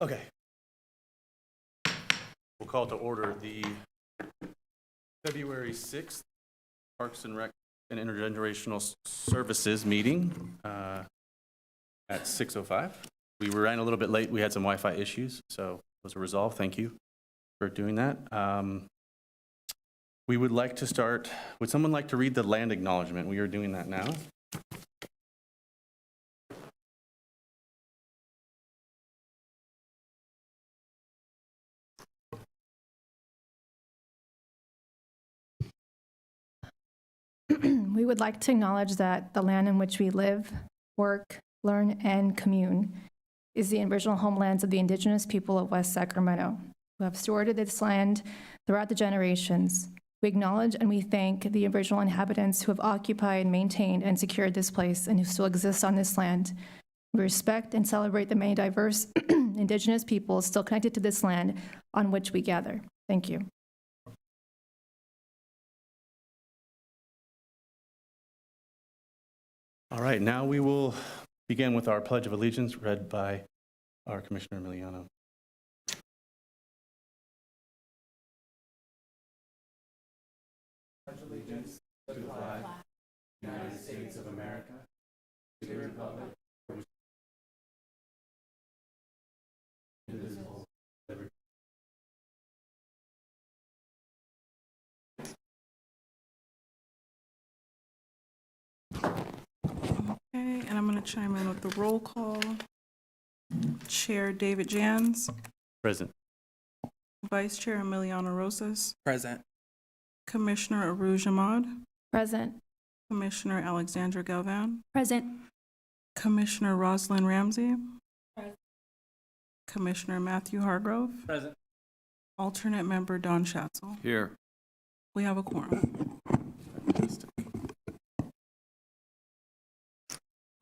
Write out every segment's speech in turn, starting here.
Okay. We'll call to order the February 6th Parks and Rec and Intergenerational Services meeting at 6:05. We ran a little bit late. We had some Wi-Fi issues, so those are resolved. Thank you for doing that. We would like to start, would someone like to read the land acknowledgement? We are doing that now. We would like to acknowledge that the land in which we live, work, learn, and commune is the original homelands of the indigenous people of West Sacramento, who have stewarded this land throughout the generations. We acknowledge and we thank the original inhabitants who have occupied, maintained, and secured this place and who still exist on this land. We respect and celebrate the many diverse indigenous peoples still connected to this land on which we gather. Thank you. All right, now we will begin with our Pledge of Allegiance read by our Commissioner Emiliano. Pledge allegiance to the flag of the United States of America, to the republic for which it is indivisible, liberty. Okay, and I'm going to chime in with the roll call. Chair David Jans. Present. Vice Chair Emiliano Rosas. Present. Commissioner Arouj Ahmad. Present. Commissioner Alexandra Galvan. Present. Commissioner Rosalind Ramsey. Present. Commissioner Matthew Hargrove. Present. Alternate member Don Schatzel. Here. We have a quorum.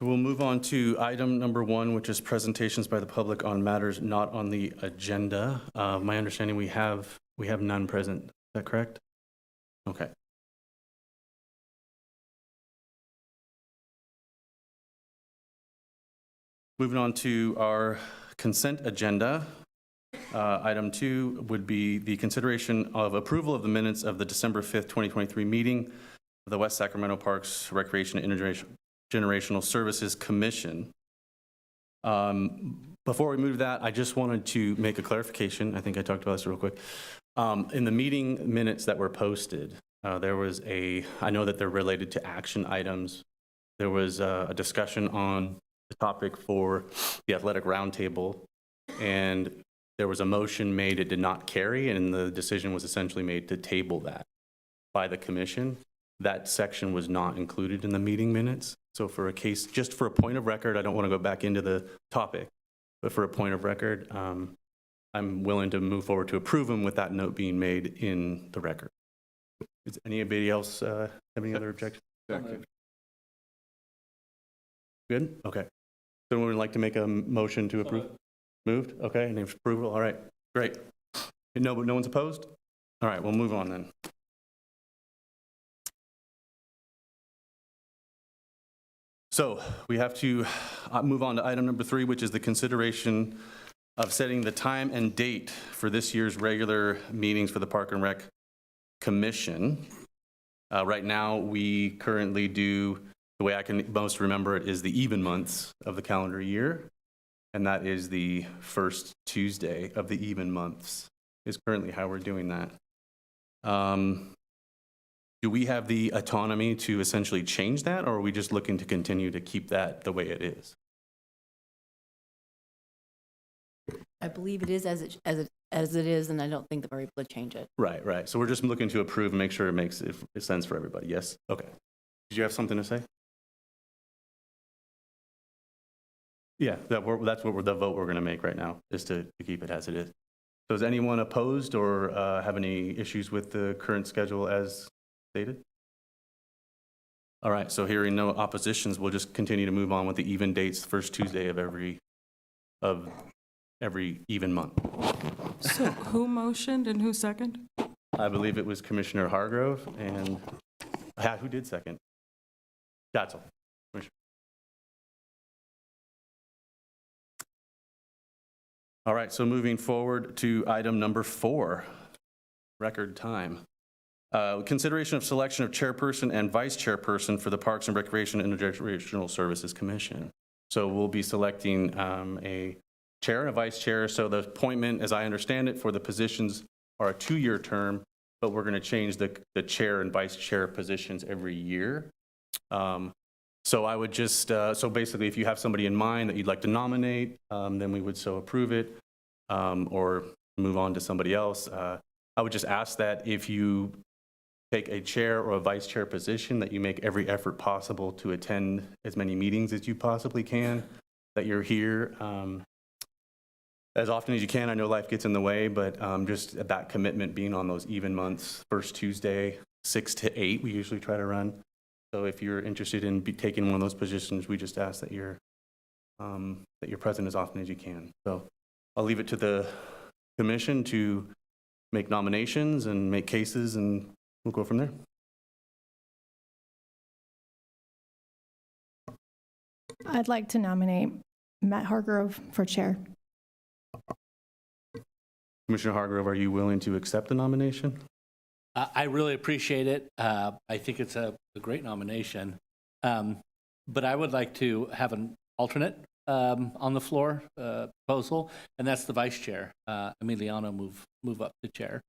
We'll move on to item number 1, which is presentations by the public on matters not on the agenda. My understanding, we have none present. Is that correct? Okay. Moving on to our consent agenda. Item 2 would be the consideration of approval of the minutes of the December 5th, 2023 meeting of the West Sacramento Parks, Recreation, and Intergenerational Services Commission. Before we move that, I just wanted to make a clarification. I think I talked about this real quick. In the meeting minutes that were posted, there was I know that they're related to action items. There was a discussion on the topic for the athletic roundtable, and there was a motion made, it did not carry, and the decision was essentially made to table that by the commission. That section was not included in the meeting minutes. So for a case, just for a point of record, I don't want to go back into the topic, but for a point of record, I'm willing to move forward to approve them with that note being made in the record. Does anybody else have any other objections? Good? Okay. Someone would like to make a motion to approve? Moved? Okay, named approval. All right, great. No one's opposed? All right, we'll move on then. So we have to move on to item number 3, which is the consideration of setting the time and date for this year's regular meetings for the Park and Rec Commission. Right now, we currently do, the way I can most remember it, is the even months of the calendar year, and that is the first Tuesday of the even months is currently how we're doing that. Do we have the autonomy to essentially change that, or are we just looking to continue to keep that the way it is? I believe it is as it is, and I don't think that we're able to change it. Right, right. So we're just looking to approve and make sure it makes sense for everybody. Yes? Okay. Did you have something to say? Yeah, that's what the vote we're going to make right now, is to keep it as it is. So is anyone opposed or have any issues with the current schedule as stated? All right, so hearing no oppositions, we'll just continue to move on with the even dates, the first Tuesday of every even month. So who motioned and who seconded? I believe it was Commissioner Hargrove, and who did second? Schatzel. All right, so moving forward to item number 4, record time. Consideration of selection of chairperson and vice chairperson for the Parks and Recreation and Intergenerational Services Commission. So we'll be selecting a chair and a vice chair. So the appointment, as I understand it, for the positions are a 2-year term, but we're going to change the chair and vice chair positions every year. So I would just, so basically if you have somebody in mind that you'd like to nominate, then we would so approve it or move on to somebody else. I would just ask that if you take a chair or a vice chair position, that you make every effort possible to attend as many meetings as you possibly can, that you're here as often as you can. I know life gets in the way, but just that commitment being on those even months, first Tuesday, 6 to 8, we usually try to run. So if you're interested in taking one of those positions, we just ask that you're present as often as you can. So I'll leave it to the commission to make nominations and make cases, and we'll go from there. I'd like to nominate Matt Hargrove for chair. Commissioner Hargrove, are you willing to accept the nomination? I really appreciate it. I think it's a great nomination. But I would like to have an alternate on the floor proposal, and that's the vice chair. Emiliano move up to chair.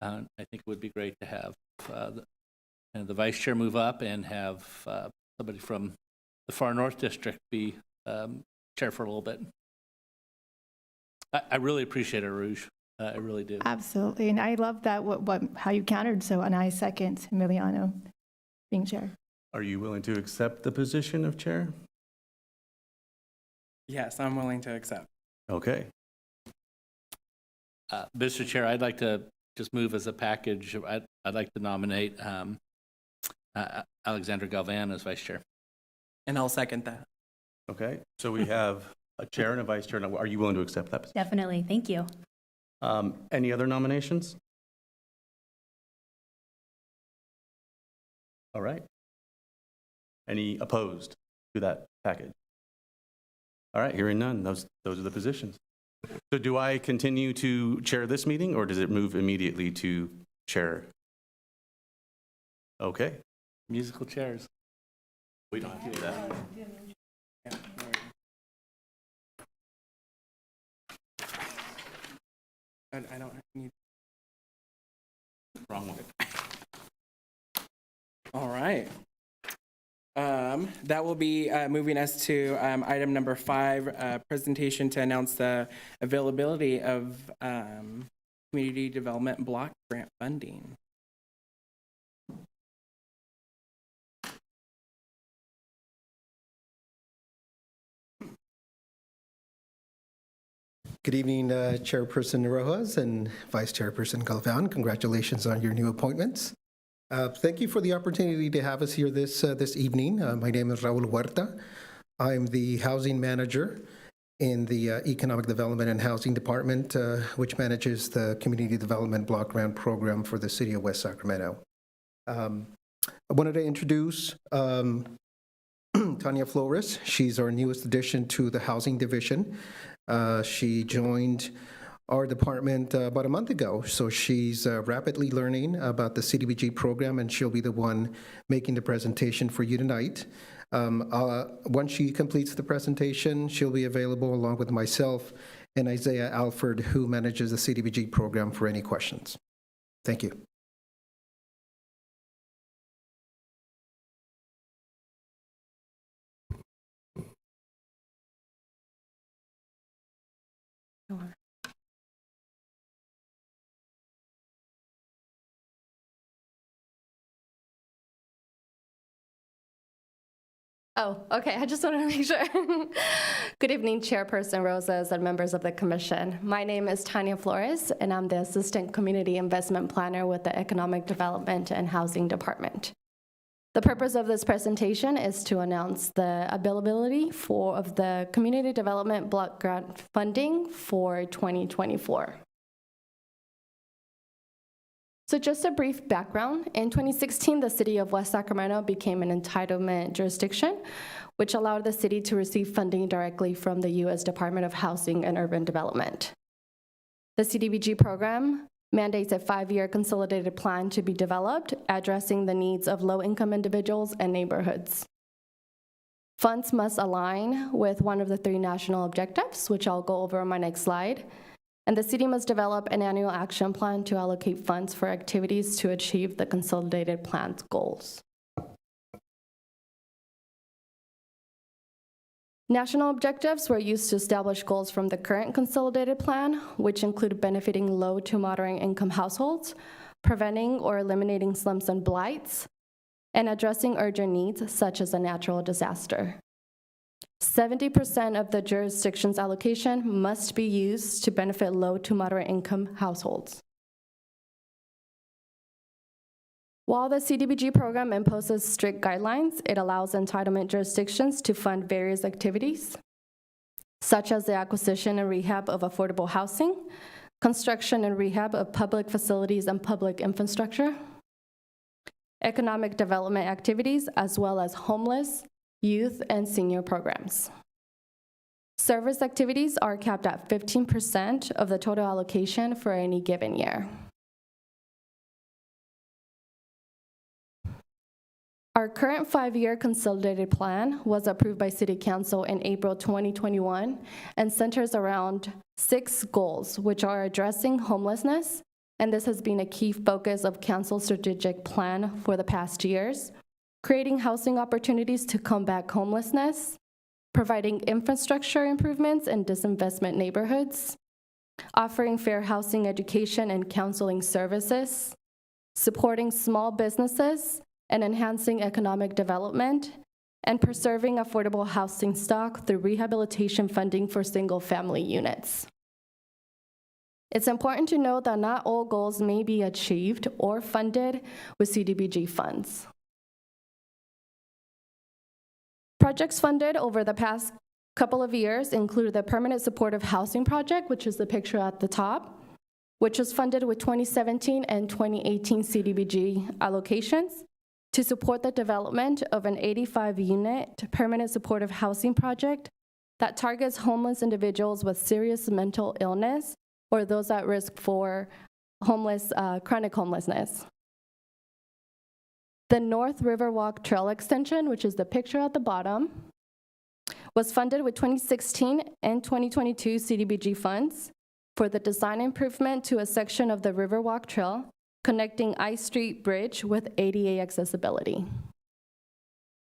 I think it would be great to have the vice chair move up and have somebody from the Far North District be chair for a little bit. I really appreciate it, Rouge. I really do. Absolutely, and I love that how you countered. So, and I second Emiliano being chair. Are you willing to accept the position of chair? Yes, I'm willing to accept. Okay. Mr. Chair, I'd like to just move as a package. I'd like to nominate Alexandra Galvan as vice chair. And I'll second that. Okay. So we have a chair and a vice chair. Now, are you willing to accept that position? Definitely, thank you. Any other nominations? All right. Any opposed to that package? All right, hearing none, those are the positions. So do I continue to chair this meeting, or does it move immediately to chair? Okay. Musical chairs. We don't have to do that. Yeah. I don't need. Wrong one. All right. That will be moving us to item number 5, presentation to announce the availability of community development block grant funding. Good evening, Chairperson Rojas and Vice Chairperson Galvan. Congratulations on your new appointments. Thank you for the opportunity to have us here this evening. My name is Raul Huerta. I'm the housing manager in the Economic Development and Housing Department, which manages the Community Development Block Grant Program for the City of West Sacramento. I wanted to introduce Tanya Flores. She's our newest addition to the Housing Division. She joined our department about a month ago, so she's rapidly learning about the CDBG program, and she'll be the one making the presentation for you tonight. Once she completes the presentation, she'll be available along with myself and Isaiah Alford, who manages the CDBG program, for any questions. Thank you. Oh, okay. I just wanted to make sure. Good evening, Chairperson Rosas and members of the Commission. My name is Tanya Flores, and I'm the Assistant Community Investment Planner with the Economic Development and Housing Department. The purpose of this presentation is to announce the availability of the Community Development Block Grant funding for 2024. So just a brief background. In 2016, the City of West Sacramento became an entitlement jurisdiction, which allowed the city to receive funding directly from the U.S. Department of Housing and Urban Development. The CDBG program mandates a 5-year consolidated plan to be developed, addressing the needs of low-income individuals and neighborhoods. Funds must align with one of the 3 national objectives, which I'll go over on my next slide. And the city must develop an annual action plan to allocate funds for activities to achieve the consolidated plan's goals. National objectives were used to establish goals from the current consolidated plan, which include benefiting low to moderate income households, preventing or eliminating slums and blights, and addressing urgent needs such as a natural disaster. 70% of the jurisdiction's allocation must be used to benefit low to moderate income households. While the CDBG program imposes strict guidelines, it allows entitlement jurisdictions to fund various activities, such as the acquisition and rehab of affordable housing, construction and rehab of public facilities and public infrastructure, economic development activities, as well as homeless, youth, and senior programs. Service activities are capped at 15% of the total allocation for any given year. Our current 5-year consolidated plan was approved by City Council in April 2021 and centers around 6 goals, which are addressing homelessness, and this has been a key focus of Council's strategic plan for the past years, creating housing opportunities to combat homelessness, providing infrastructure improvements in disinvestment neighborhoods, offering fair housing education and counseling services, supporting small businesses, and enhancing economic development, and preserving affordable housing stock through rehabilitation funding for single-family units. It's important to note that not all goals may be achieved or funded with CDBG funds. Projects funded over the past couple of years include the Permanent Supportive Housing Project, which is the picture at the top, which was funded with 2017 and 2018 CDBG allocations to support the development of an 85-unit permanent supportive housing project that targets homeless individuals with serious mental illness or those at risk for chronic homelessness. The North Riverwalk Trail Extension, which is the picture at the bottom, was funded with 2016 and 2022 CDBG funds for the design improvement to a section of the Riverwalk Trail connecting I Street Bridge with ADA accessibility.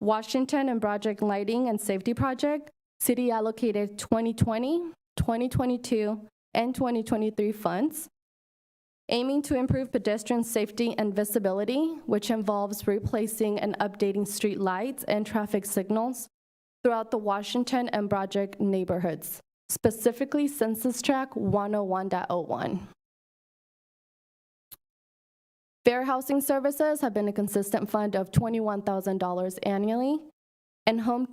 Washington and Project Lighting and Safety Project, City allocated 2020, 2022, and 2023 funds, aiming to improve pedestrian safety and visibility, which involves replacing and updating street lights and traffic signals throughout the Washington and Project neighborhoods, specifically Census Tract 101.01. Fair housing services have been a consistent fund of $21,000 annually, and Home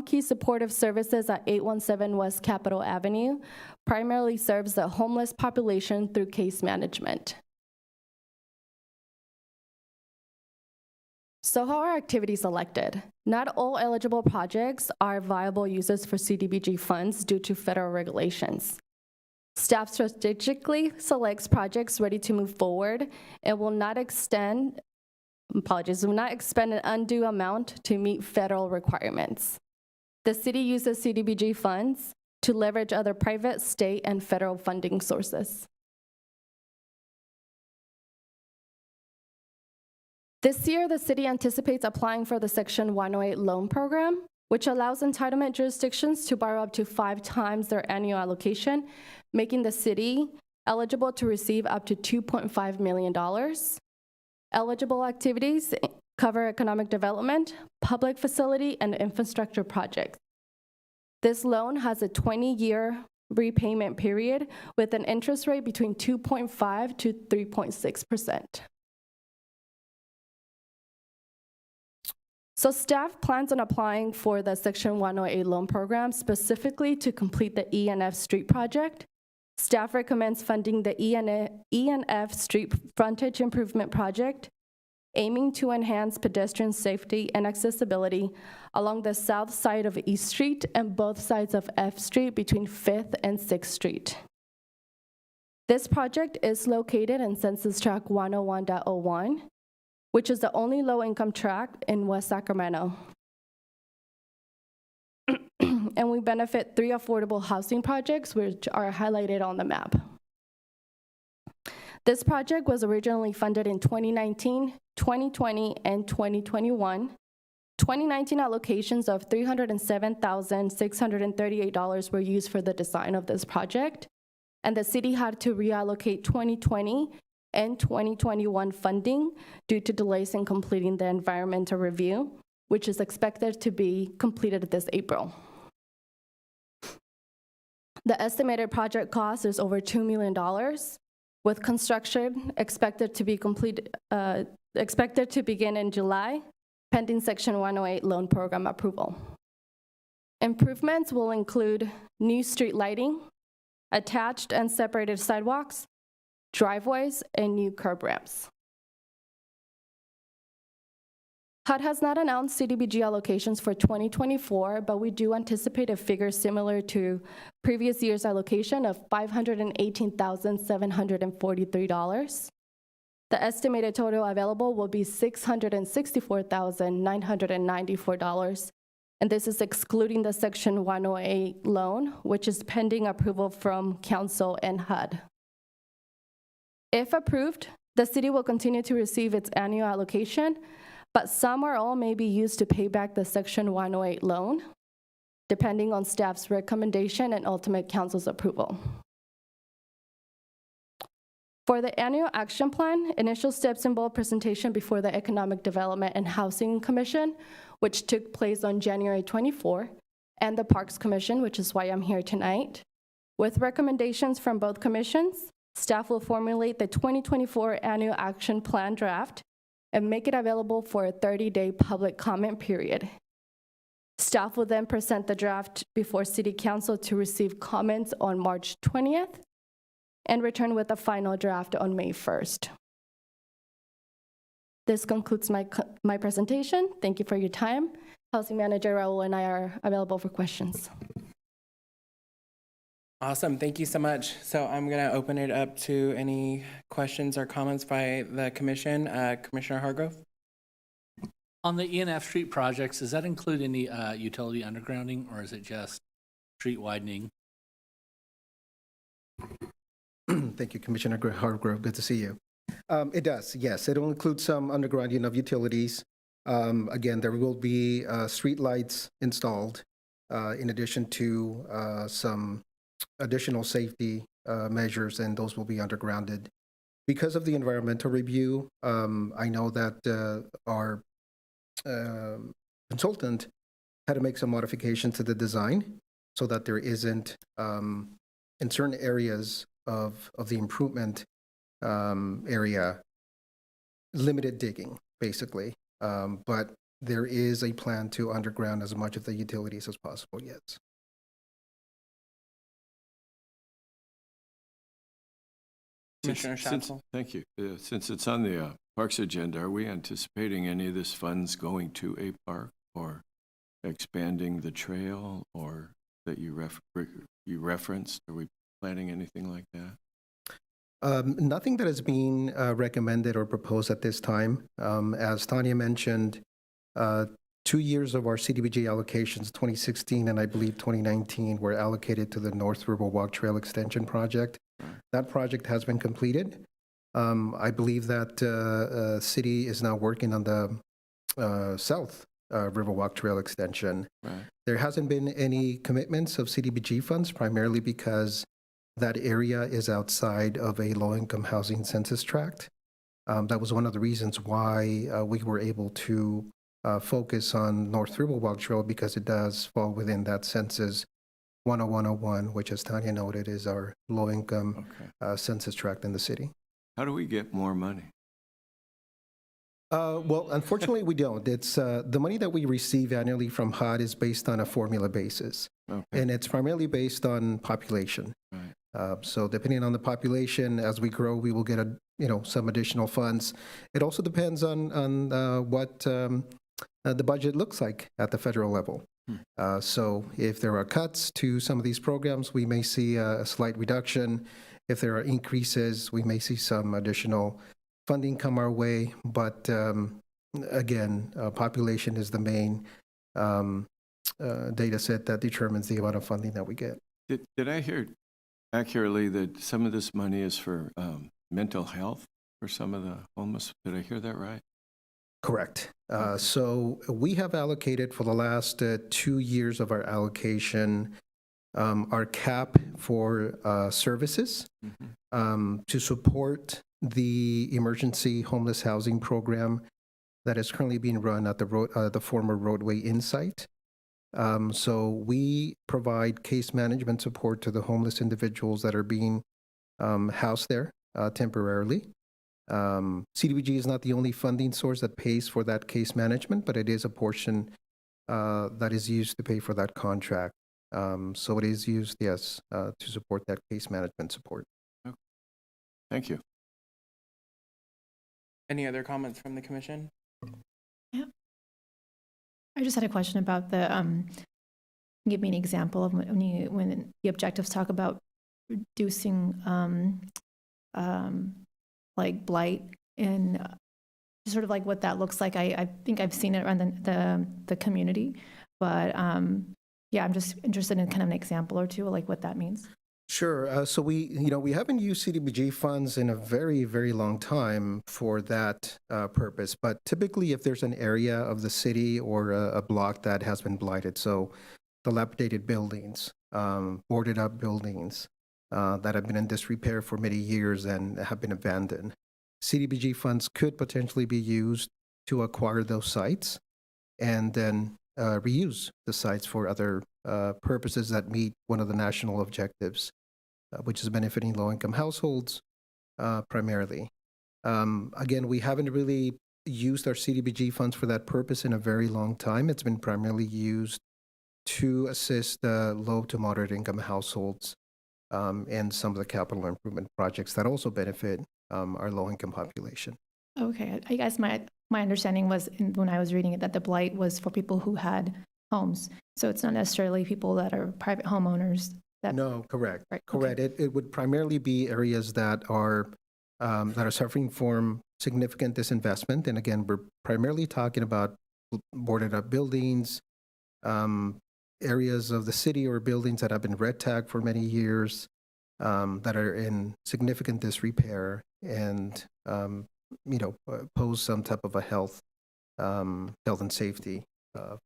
Key Supportive Services at 817 West Capitol Avenue primarily serves the homeless population through case management. So how are activities selected? Not all eligible projects are viable uses for CDBG funds due to federal regulations. Staff strategically selects projects ready to move forward and will not expend an undue amount to meet federal requirements. The city uses CDBG funds to leverage other private, state, and federal funding sources. This year, the city anticipates applying for the Section 108 loan program, which allows entitlement jurisdictions to borrow up to 5 times their annual allocation, making the city eligible to receive up to $2.5 million. Eligible activities cover economic development, public facility, and infrastructure projects. This loan has a 20-year repayment period with an interest rate between 2.5 to 3.6%. So staff plans on applying for the Section 108 loan program specifically to complete the E&F Street project. Staff recommends funding the E&F Street Frontage Improvement Project, aiming to enhance pedestrian safety and accessibility along the south side of East Street and both sides of F Street between 5th and 6th Street. This project is located in Census Tract 101.01, which is the only low-income tract in West Sacramento. And we benefit 3 affordable housing projects, which are highlighted on the map. This project was originally funded in 2019, 2020, and 2021. 2019 allocations of $307,638 were used for the design of this project, and the city had to reallocate 2020 and 2021 funding due to delays in completing the environmental review, which is expected to be completed this April. The estimated project cost is over $2 million, with construction expected to begin in July, pending Section 108 loan program approval. Improvements will include new street lighting, attached and separated sidewalks, driveways, and new curb ramps. HUD has not announced CDBG allocations for 2024, but we do anticipate a figure similar to previous year's allocation of $518,743. The estimated total available will be $664,994, and this is excluding the Section 108 loan, which is pending approval from Council and HUD. If approved, the city will continue to receive its annual allocation, but some or all may be used to pay back the Section 108 loan, depending on staff's recommendation and ultimate council's approval. For the annual action plan, initial steps involve presentation before the Economic Development and Housing Commission, which took place on January 24, and the Parks Commission, which is why I'm here tonight. With recommendations from both commissions, staff will formulate the 2024 annual action plan draft and make it available for a 30-day public comment period. Staff will then present the draft before City Council to receive comments on March 20th and return with a final draft on May 1st. This concludes my presentation. Thank you for your time. Housing Manager Raul and I are available for questions. Awesome, thank you so much. So I'm gonna open it up to any questions or comments by the commission. Commissioner Hargrove? On the ENF street projects, does that include any utility undergrounding, or is it just street widening? Thank you, Commissioner Hargrove. Good to see you. It does, yes. It'll include some undergrounding of utilities. Again, there will be street lights installed in addition to some additional safety measures, and those will be undergrounded. Because of the environmental review, I know that our consultant had to make some modifications to the design so that there isn't, in certain areas of the improvement area, limited digging, basically. But there is a plan to underground as much of the utilities as possible, yes. Commissioner Schatzel? Thank you. Since it's on the Parks agenda, are we anticipating any of this funds going to a park or expanding the trail or that you referenced? Are we planning anything like that? Nothing that is being recommended or proposed at this time. As Tanya mentioned, 2 years of our CDBG allocations, 2016 and I believe 2019, were allocated to the North Riverwalk Trail Extension Project. That project has been completed. I believe that city is now working on the South Riverwalk Trail Extension. Right. There hasn't been any commitments of CDBG funds, primarily because that area is outside of a low-income housing census tract. That was one of the reasons why we were able to focus on North Riverwalk Trail, because it does fall within that census 10101, which, as Tanya noted, is our low-income census tract in the city. How do we get more money? Well, unfortunately, we don't. It's the money that we receive annually from HUD is based on a formula basis, and it's primarily based on population. Right. So depending on the population, as we grow, we will get some additional funds. It also depends on what the budget looks like at the federal level. So if there are cuts to some of these programs, we may see a slight reduction. If there are increases, we may see some additional funding come our way. But again, population is the main data set that determines the amount of funding that we get. Did I hear accurately that some of this money is for mental health for some of the homeless? Did I hear that right? Correct. So we have allocated for the last 2 years of our allocation, our cap for services to support the emergency homeless housing program that is currently being run at the former Roadway Inn site. So we provide case management support to the homeless individuals that are being housed there temporarily. CDBG is not the only funding source that pays for that case management, but it is a portion that is used to pay for that contract. So it is used, yes, to support that case management support. Okay. Thank you. Any other comments from the commission? I just had a question about give me an example of when the objectives talk about reducing like blight and sort of like what that looks like. I think I've seen it around the community, but yeah, I'm just interested in kind of an example or two, like what that means. Sure. So we haven't used CDBG funds in a very, very long time for that purpose. But typically, if there's an area of the city or a block that has been blighted, so dilapidated buildings, boarded up buildings that have been in disrepair for many years and have been abandoned, CDBG funds could potentially be used to acquire those sites and then reuse the sites for other purposes that meet one of the national objectives, which is benefiting low-income households primarily. Again, we haven't really used our CDBG funds for that purpose in a very long time. It's been primarily used to assist low to moderate income households and some of the capital improvement projects that also benefit our low-income population. Okay, I guess my understanding was when I was reading it that the blight was for people who had homes. So it's not necessarily people that are private homeowners. No, correct. Right, Correct. okay. It would primarily be areas that are suffering from significant disinvestment. And again, we're primarily talking about boarded up buildings, areas of the city or buildings that have been red tagged for many years, that are in significant disrepair and pose some type of a health and safety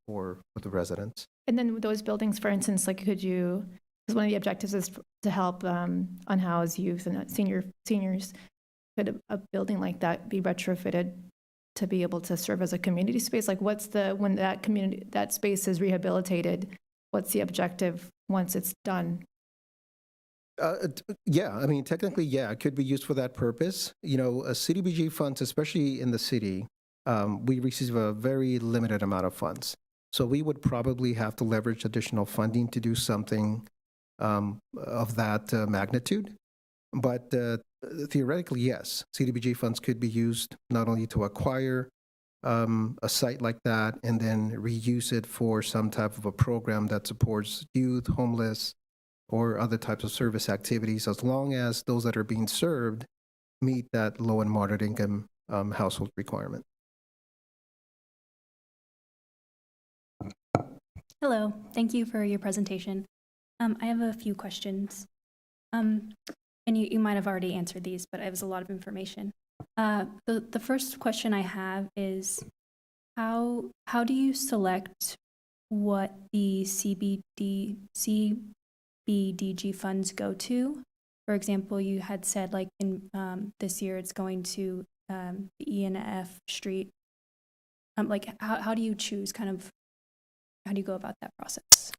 for the residents. And then those buildings, for instance, like because one of the objectives is to help unhoused youth and seniors. Could a building like that be retrofitted to be able to serve as a community space? Like when that space is rehabilitated, what's the objective once it's done? Yeah, I mean, technically, yeah, it could be used for that purpose. CDBG funds, especially in the city, we receive a very limited amount of funds. So we would probably have to leverage additional funding to do something of that magnitude. But theoretically, yes, CDBG funds could be used not only to acquire a site like that and then reuse it for some type of a program that supports youth, homeless, or other types of service activities, as long as those that are being served meet that low and moderate income household requirement. Hello, thank you for your presentation. I have a few questions. And you might have already answered these, but it was a lot of information. The first question I have is, how do you select what the CBDG funds go to? For example, you had said like in this year it's going to the E and F Street. Like how do you choose how do you go about that process?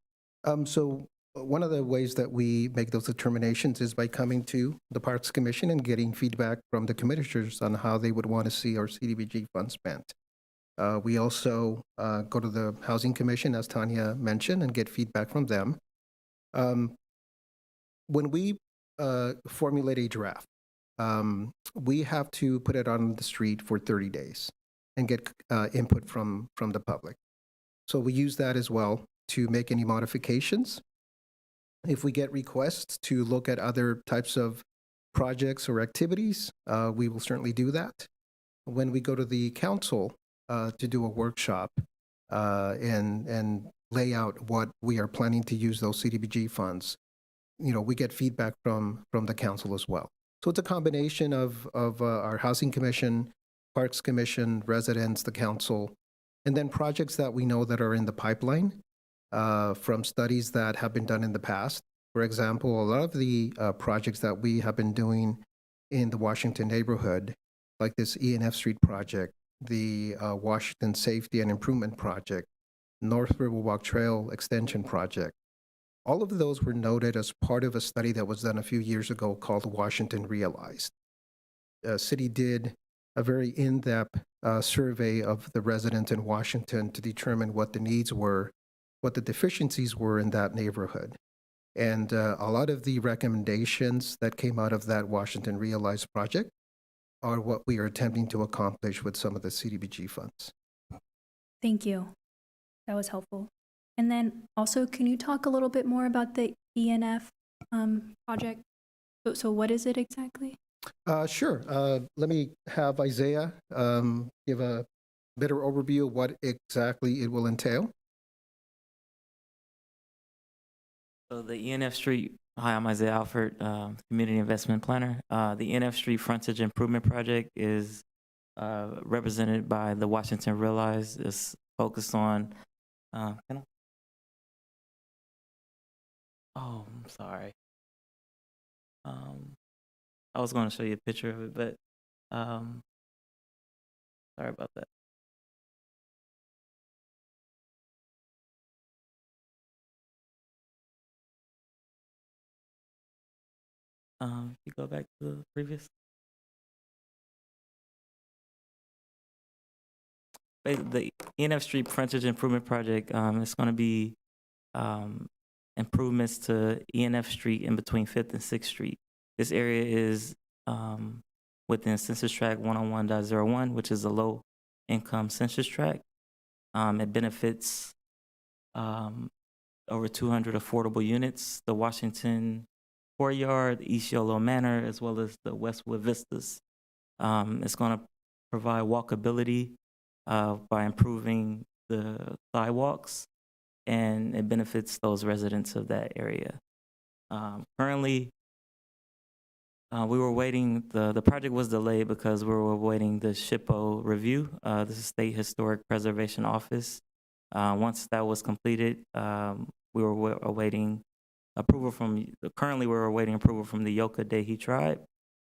So one of the ways that we make those determinations is by coming to the PRIS Commission and getting feedback from the commissioners on how they would want to see our CDBG funds spent. We also go to the Housing Commission, as Tanya mentioned, and get feedback from them. When we formulate a draft, we have to put it on the street for 30 days and get input from the public. So we use that as well to make any modifications. If we get requests to look at other types of projects or activities, we will certainly do that. When we go to the council to do a workshop and lay out what we are planning to use those CDBG funds, we get feedback from the council as well. So it's a combination of our Housing Commission, Parks Commission, residents, the council, and then projects that we know that are in the pipeline from studies that have been done in the past. For example, a lot of the projects that we have been doing in the Washington neighborhood, like this E&F Street project, the Washington Safety and Improvement Project, North Riverwalk Trail Extension Project, all of those were noted as part of a study that was done a few years ago called Washington Realized. City did a very in-depth survey of the residents in Washington to determine what the needs were, what the deficiencies were in that neighborhood. And a lot of the recommendations that came out of that Washington Realized project are what we are attempting to accomplish with some of the CDBG funds. Thank you. That was helpful. And then also, can you talk a little bit more about the ENF project? So what is it exactly? Sure. Let me have Isaiah give a better overview of what exactly it will entail. So the ENF Street, hi, I'm Isaiah Alford, Community Investment Planner. The ENF Street Frontage Improvement Project is represented by the Washington Realize. It's focused on, oh, I'm sorry. I was going to show you a picture of it, but sorry about that. If you go back to the previous. The ENF Street Frontage Improvement Project, it's going to be improvements to ENF Street in between 5th and 6th Street. This area is within Census Tract 101.01, which is a low-income census tract. It benefits over 200 affordable units, the Washington Courtyard, East Yolo Manor, as well as the Westwood Vistas. It's going to provide walkability by improving the sidewalks, and it benefits those residents of that area. Currently, we were waiting, the project was delayed because we were waiting the SHPO review, the State Historic Preservation Office. Once that was completed, we were awaiting approval currently we're awaiting approval from the Yoka Dehi tribe.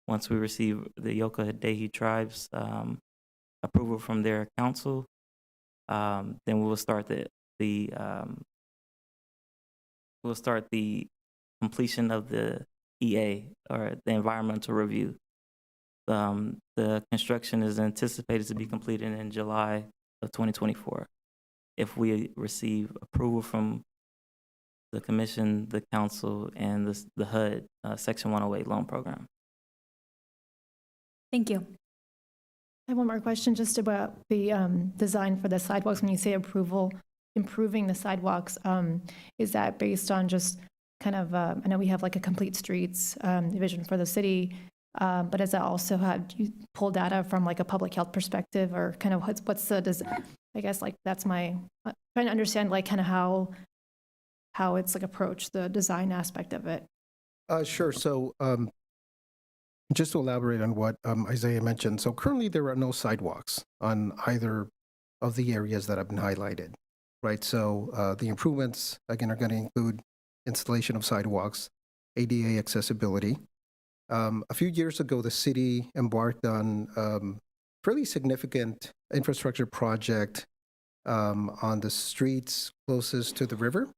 Once we receive the Yoka Dehi tribe's approval from their council, then we will start the completion of the EA, or the environmental review. The construction is anticipated to be completed in July of 2024. If we receive approval from the commission, the council, and the HUD Section 108 loan program. Thank you. I have one more question just about the design for the sidewalks. When you say improving the sidewalks, is that based on just kind of, I know we have like a complete streets division for the city, but does that also do you pull data from like a public health perspective, or kind of what's I guess like that's trying to understand like kind of how it's like approached, the design aspect of it. Sure. So just to elaborate on what Isaiah mentioned, so currently there are no sidewalks on either of the areas that have been highlighted, right? So the improvements, again, are going to include installation of sidewalks, ADA accessibility. A few years ago, the city embarked on fairly significant infrastructure project on the streets closest to the river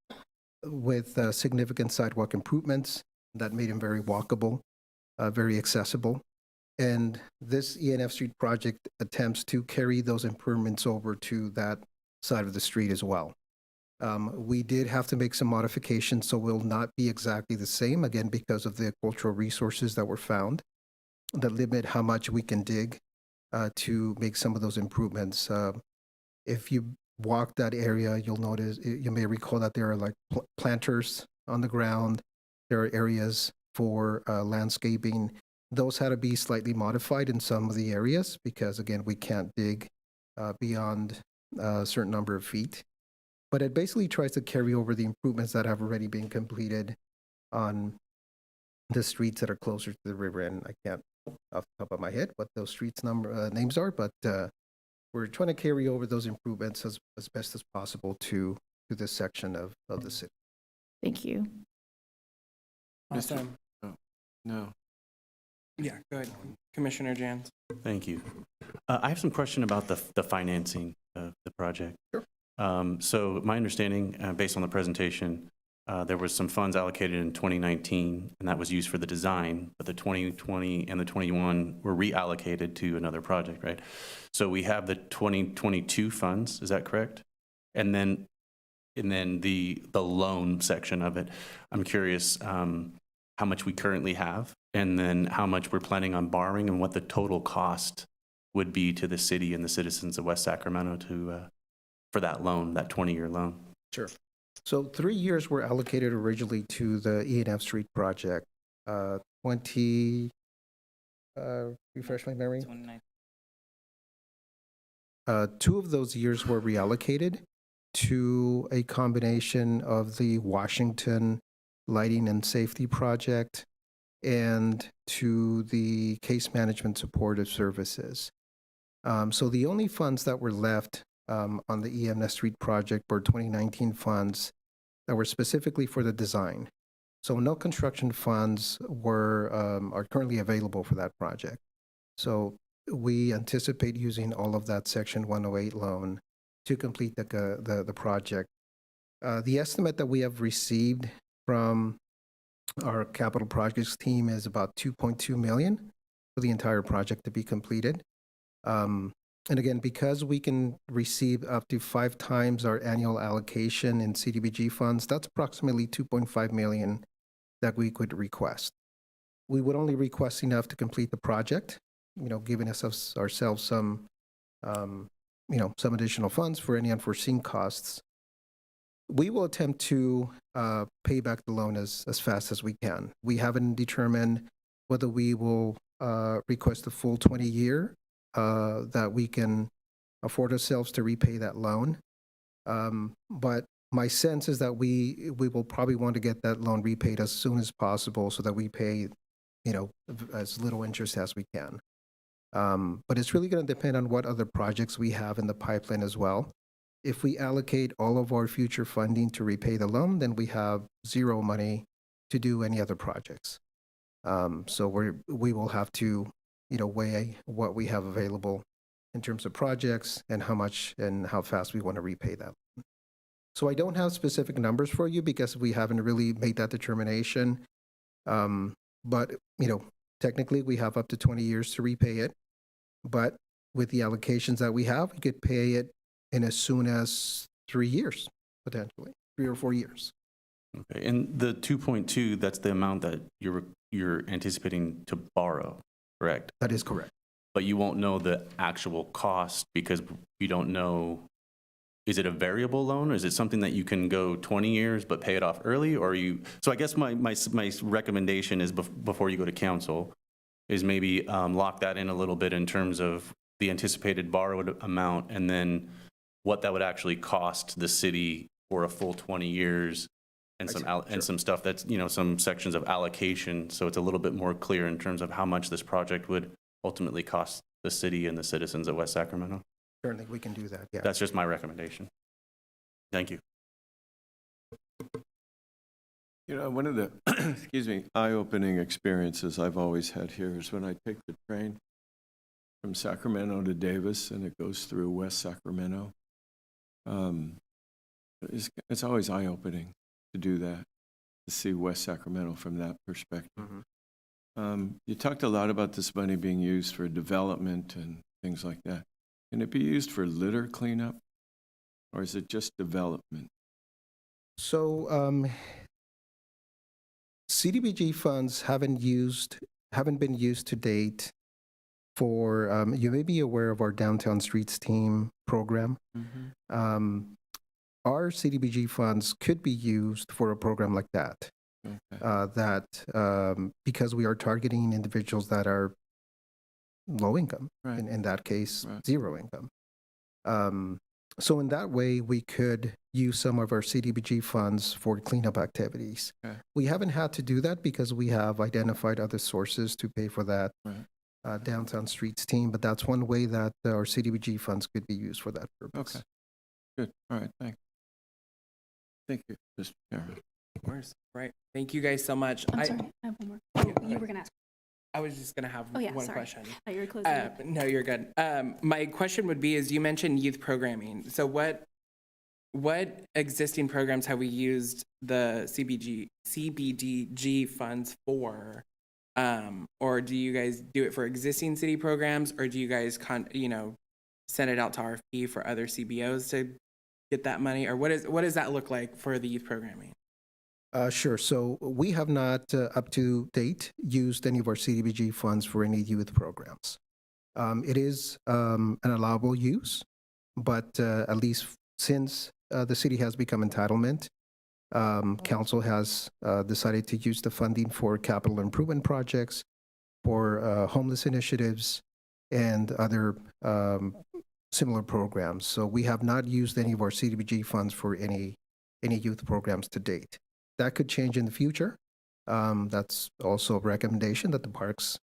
with significant sidewalk improvements that made them very walkable, very accessible. And this ENF Street project attempts to carry those improvements over to that side of the street as well. We did have to make some modifications, so will not be exactly the same, again, because of the cultural resources that were found that limit how much we can dig to make some of those improvements. If you walk that area, you'll notice, you may recall that there are like planters on the ground. There are areas for landscaping. Those had to be slightly modified in some of the areas because, again, we can't dig beyond a certain number of feet. But it basically tries to carry over the improvements that have already been completed on the streets that are closer to the river. And I can't, off the top of my head, what those streets names are, but we're trying to carry over those improvements as best as possible to this section of the city. Thank you. Awesome. No. Yeah, go ahead, Commissioner Jans. Thank you. I have some question about the financing of the project. Sure. So my understanding, based on the presentation, there was some funds allocated in 2019, and that was used for the design, but the 2020 and the 21 were reallocated to another project, right? So we have the 2022 funds, is that correct? And then the loan section of it, I'm curious how much we currently have, and then how much we're planning on borrowing, and what the total cost would be to the city and the citizens of West Sacramento for that loan, that 20-year loan. Sure. So 3 years were allocated originally to the E&F Street project. Refresh my memory. 2 of those years were reallocated to a combination of the Washington Lighting and Safety Project and to the Case Management Supportive Services. So the only funds that were left on the EMS Street project were 2019 funds that were specifically for the design. So no construction funds are currently available for that project. So we anticipate using all of that Section 108 loan to complete the project. The estimate that we have received from our capital projects team is about $2.2 million for the entire project to be completed. And again, because we can receive up to 5 times our annual allocation in CDBG funds, that's approximately $2.5 million that we could request. We would only request enough to complete the project, giving ourselves some, some additional funds for any unforeseen costs. We will attempt to pay back the loan as fast as we can. We haven't determined whether we will request the full 20-year that we can afford ourselves to repay that loan. But my sense is that we will probably want to get that loan repaid as soon as possible so that we pay, as little interest as we can. But it's really going to depend on what other projects we have in the pipeline as well. If we allocate all of our future funding to repay the loan, then we have zero money to do any other projects. So we will have to weigh what we have available in terms of projects and how much and how fast we want to repay that. So I don't have specific numbers for you because we haven't really made that determination. But, technically we have up to 20 years to repay it. But with the allocations that we have, we could pay it in as soon as 3 years, potentially, 3 or 4 years. Okay, and the 2.2, that's the amount that you're anticipating to borrow, correct? That is correct. But you won't know the actual cost because you don't know, is it a variable loan or is it something that you can go 20 years but pay it off early? Or so I guess my recommendation is before you go to council is maybe lock that in a little bit in terms of the anticipated borrowed amount and then what that would actually cost the city for a full 20 years and some stuff that's, some sections of allocation. So it's a little bit more clear in terms of how much this project would ultimately cost the city and the citizens of West Sacramento. Certainly, we can do that, yeah. That's just my recommendation. Thank you. One of the, eye-opening experiences I've always had here is when I take the train from Sacramento to Davis and it goes through West Sacramento. It's always eye-opening to do that, to see West Sacramento from that perspective. Mm-hmm. You talked a lot about this money being used for development and things like that. Can it be used for litter cleanup, or is it just development? So CDBG funds haven't been used to date for, you may be aware of our Downtown Streets Team program. Our CDBG funds could be used for a program like that. Because we are targeting individuals that are low income, Right. in that case, Right. zero income. So in that way, we could use some of our CDBG funds for cleanup activities. Okay. We haven't had to do that because we have identified other sources to pay for that Right. Downtown Streets Team, but that's one way that our CDBG funds could be used for that purpose. Okay. Good. All right. Thank you, Mr. Chairman. Of course. Right. Thank you guys so much. I'm sorry, I have one more. Oh, you were going to ask. I was just going to have Oh, yeah, one sorry. question. Oh, you were closing up. No, you're good. My question would be, is you mentioned youth programming. So what existing programs have we used the CBDG funds for? Or do you guys do it for existing city programs, or do you guys send it out to RFP for other CBOs to get that money? Or what does that look like for the youth programming? Sure. So we have not, up to date, used any of our CDBG funds for any youth programs. It is an allowable use, but at least since the city has become entitlement, council has decided to use the funding for capital improvement projects, for homeless initiatives, and other similar programs. So we have not used any of our CDBG funds for any youth programs to date. That could change in the future. That's also a recommendation that the Parks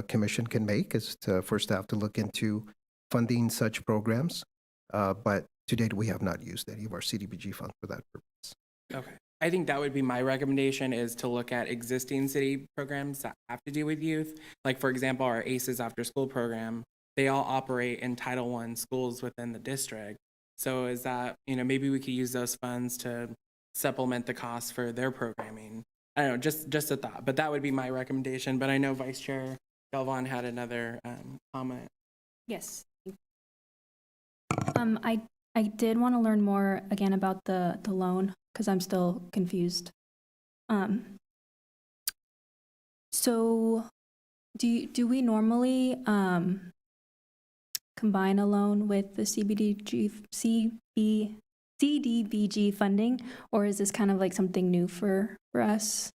Commission can make, is for staff to look into funding such programs. But to date, we have not used any of our CDBG funds for that purpose. Okay. I think that would be my recommendation, is to look at existing city programs that have to do with youth. Like, for example, our ACES after school program, they all operate in Title I schools within the district. So is that, maybe we could use those funds to supplement the costs for their programming. I don't know, just a thought, but that would be my recommendation. But I know Vice Chair Galvan had another comment. Yes. I did want to learn more again about the loan, because I'm still confused. So do we normally combine a loan with the CDBG funding, or is this kind of like something new for us?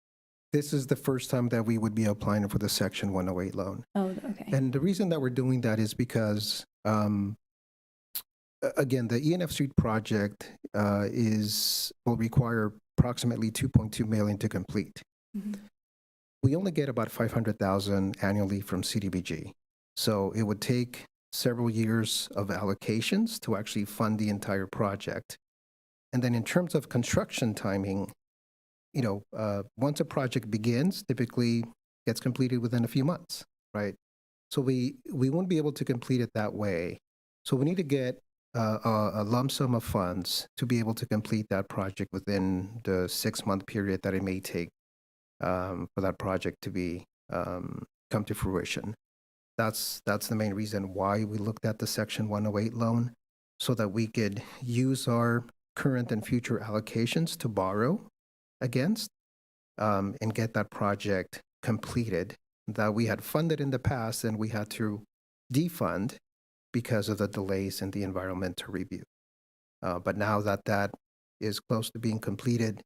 This is the first time that we would be applying for the Section 108 loan. Oh, okay. And the reason that we're doing that is because, again, the ENF Street project will require approximately $2.2 million to complete. Mhm. We only get about $500,000 annually from CDBG. So it would take several years of allocations to actually fund the entire project. And then in terms of construction timing, once a project begins, typically gets completed within a few months, right? So we won't be able to complete it that way. So we need to get a lump sum of funds to be able to complete that project within the 6-month period that it may take for that project to be come to fruition. That's the main reason why we looked at the Section 108 loan, so that we could use our current and future allocations to borrow against and get that project completed that we had funded in the past and we had to defund because of the delays in the environmental review. But now that that is close to being completed,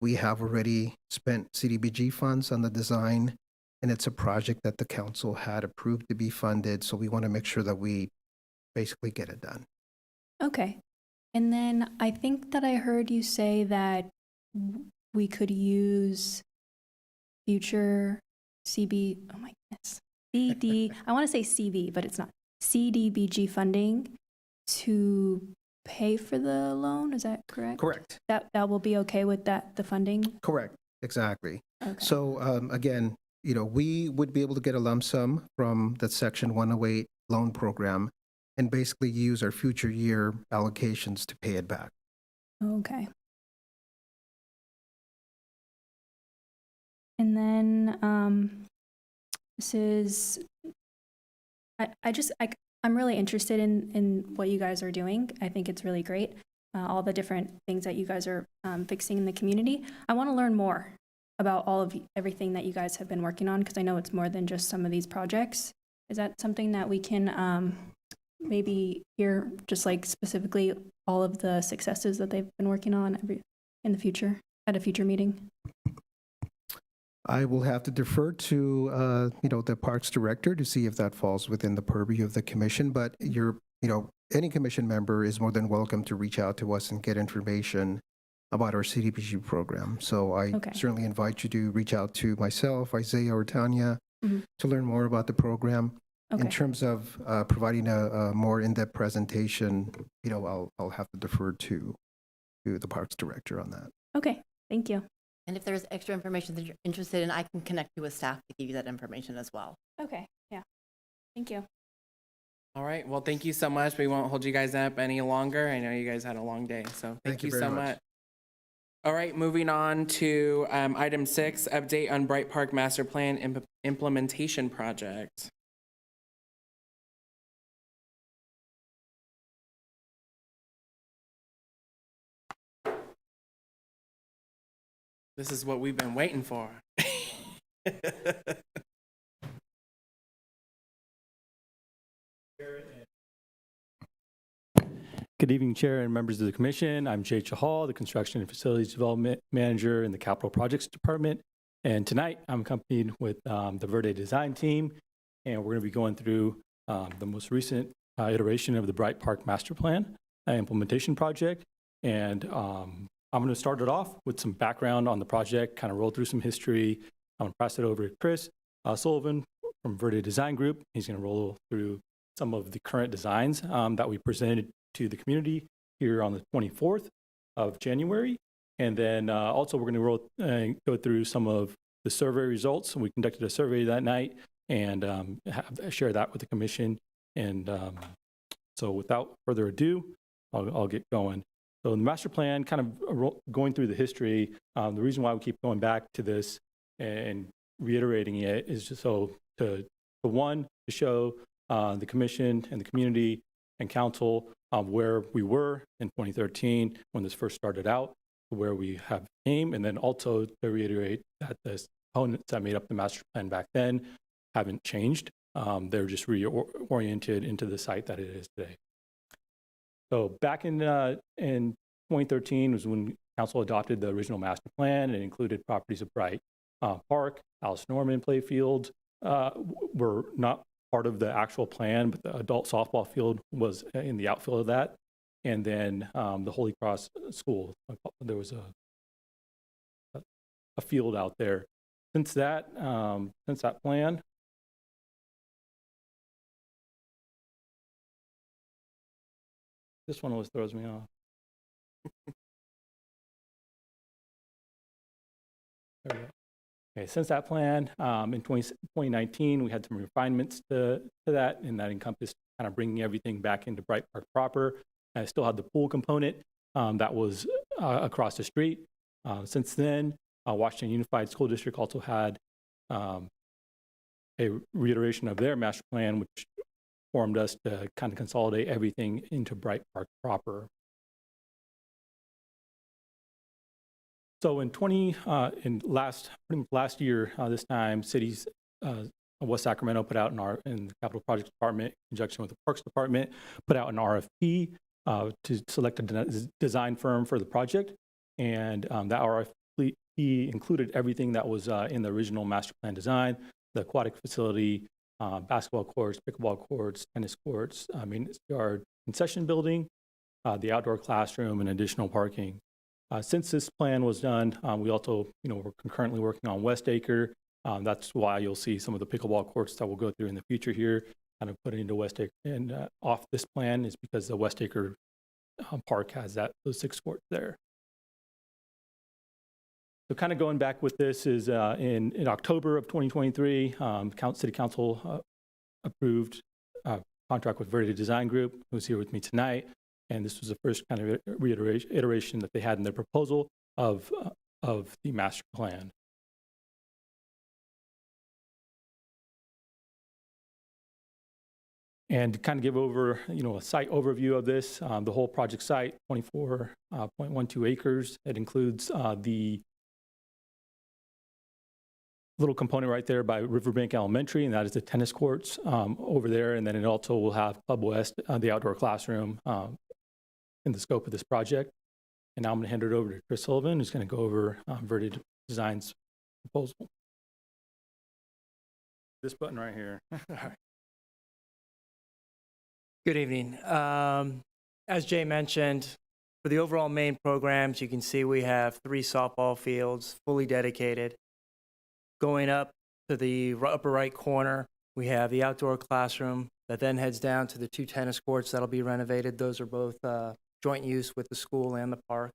we have already spent CDBG funds on the design, and it's a project that the council had approved to be funded, so we want to make sure that we basically get it done. Okay. And then I think that I heard you say that we could use future CD, I want to say CV, but it's not, CDBG funding to pay for the loan. Is that correct? Correct. That will be okay with the funding? Correct. Exactly. Okay. So again, we would be able to get a lump sum from the Section 108 loan program and basically use our future year allocations to pay it back. Okay. And then this is, I'm really interested in what you guys are doing. I think it's really great. All the different things that you guys are fixing in the community. I want to learn more about everything that you guys have been working on, because I know it's more than just some of these projects. Is that something that we can maybe hear, just like specifically all of the successes that they've been working on in the future, at a future meeting? I will have to defer to, the Parks Director to see if that falls within the purview of the commission, but any commission member is more than welcome to reach out to us and get information about our CDBG program. So I Okay. certainly invite you to reach out to myself, Isaiah, or Tanya to learn more about the program. Okay. In terms of providing a more in-depth presentation, I'll have to defer to the Parks Director on that. Okay, thank you. And if there's extra information that you're interested in, I can connect you with staff to give you that information as well. Okay, yeah. Thank you. All right. Well, thank you so much. We won't hold you guys up any longer. I know you guys had a long day, so thank you very so much. much. All right, moving on to item 6, update on Bright Park Master Plan implementation project. This is what we've been waiting for. Good evening, Chair and members of the Commission. I'm Jay Chahal, the Construction and Facilities Development Manager in the Capital Projects Department. And tonight, I'm accompanied with the Verde Design Team, and we're going to be going through the most recent iteration of the Bright Park Master Plan implementation project. And I'm going to start it off with some background on the project, kind of roll through some history. I'm going to pass it over to Chris Sullivan from Verde Design Group. He's going to roll through some of the current designs that we presented to the community here on the 24th of January. And then also we're going to go through some of the survey results. We conducted a survey that night and share that with the commission. And so without further ado, I'll get going. So the master plan, kind of going through the history, the reason why we keep going back to this and reiterating it is just so to show the commission and the community and council where we were in 2013 when this first started out, where we have came, and then also to reiterate that the components that made up the master plan back then haven't changed. They're just reoriented into the site that it is today. So back in 2013 was when council adopted the original master plan. It included properties of Bright Park, Alice Norman Playfield were not part of the actual plan, but the adult softball field was in the outfield of that. And then the Holy Cross School, there was a field out there. Since that plan, this one always throws me off. There we go. Okay, since that plan, in 2019, we had some refinements to that, and that encompassed kind of bringing everything back into Bright Park proper. I still had the pool component that was across the street. Since then, Washington Unified School District also had a reiteration of their master plan, which formed us to kind of consolidate everything into Bright Park proper. So in last year, this time, cities West Sacramento put out in the Capital Projects Department, in conjunction with the Parks Department, put out an RFP to select a design firm for the project. And that RFP included everything that was in the original master plan design: the aquatic facility, basketball courts, pickleball courts, tennis courts, yard, concession building, the outdoor classroom, and additional parking. Since this plan was done, we also, we're concurrently working on West Acre. That's why you'll see some of the pickleball courts that we'll go through in the future here, kind of put it into West Acre. And off this plan is because the West Acre Park has those 6 courts there. So kind of going back with this is in October of 2023, City Council approved a contract with Verde Design Group, who's here with me tonight. And this was the first kind of iteration that they had in their proposal of the master plan. And to kind of give over, a site overview of this, the whole project site, 24.12 acres. It includes the little component right there by Riverbank Elementary, and that is the tennis courts over there. And then it also will have Club West, the outdoor classroom, in the scope of this project. And now I'm going to hand it over to Chris Sullivan, who's going to go over Verde Design's proposal. This button right here. Good evening. As Jay mentioned, for the overall main programs, you can see we have 3 softball fields fully dedicated. Going up to the upper right corner, we have the outdoor classroom that then heads down to the 2 tennis courts that'll be renovated. Those are both joint use with the school and the park.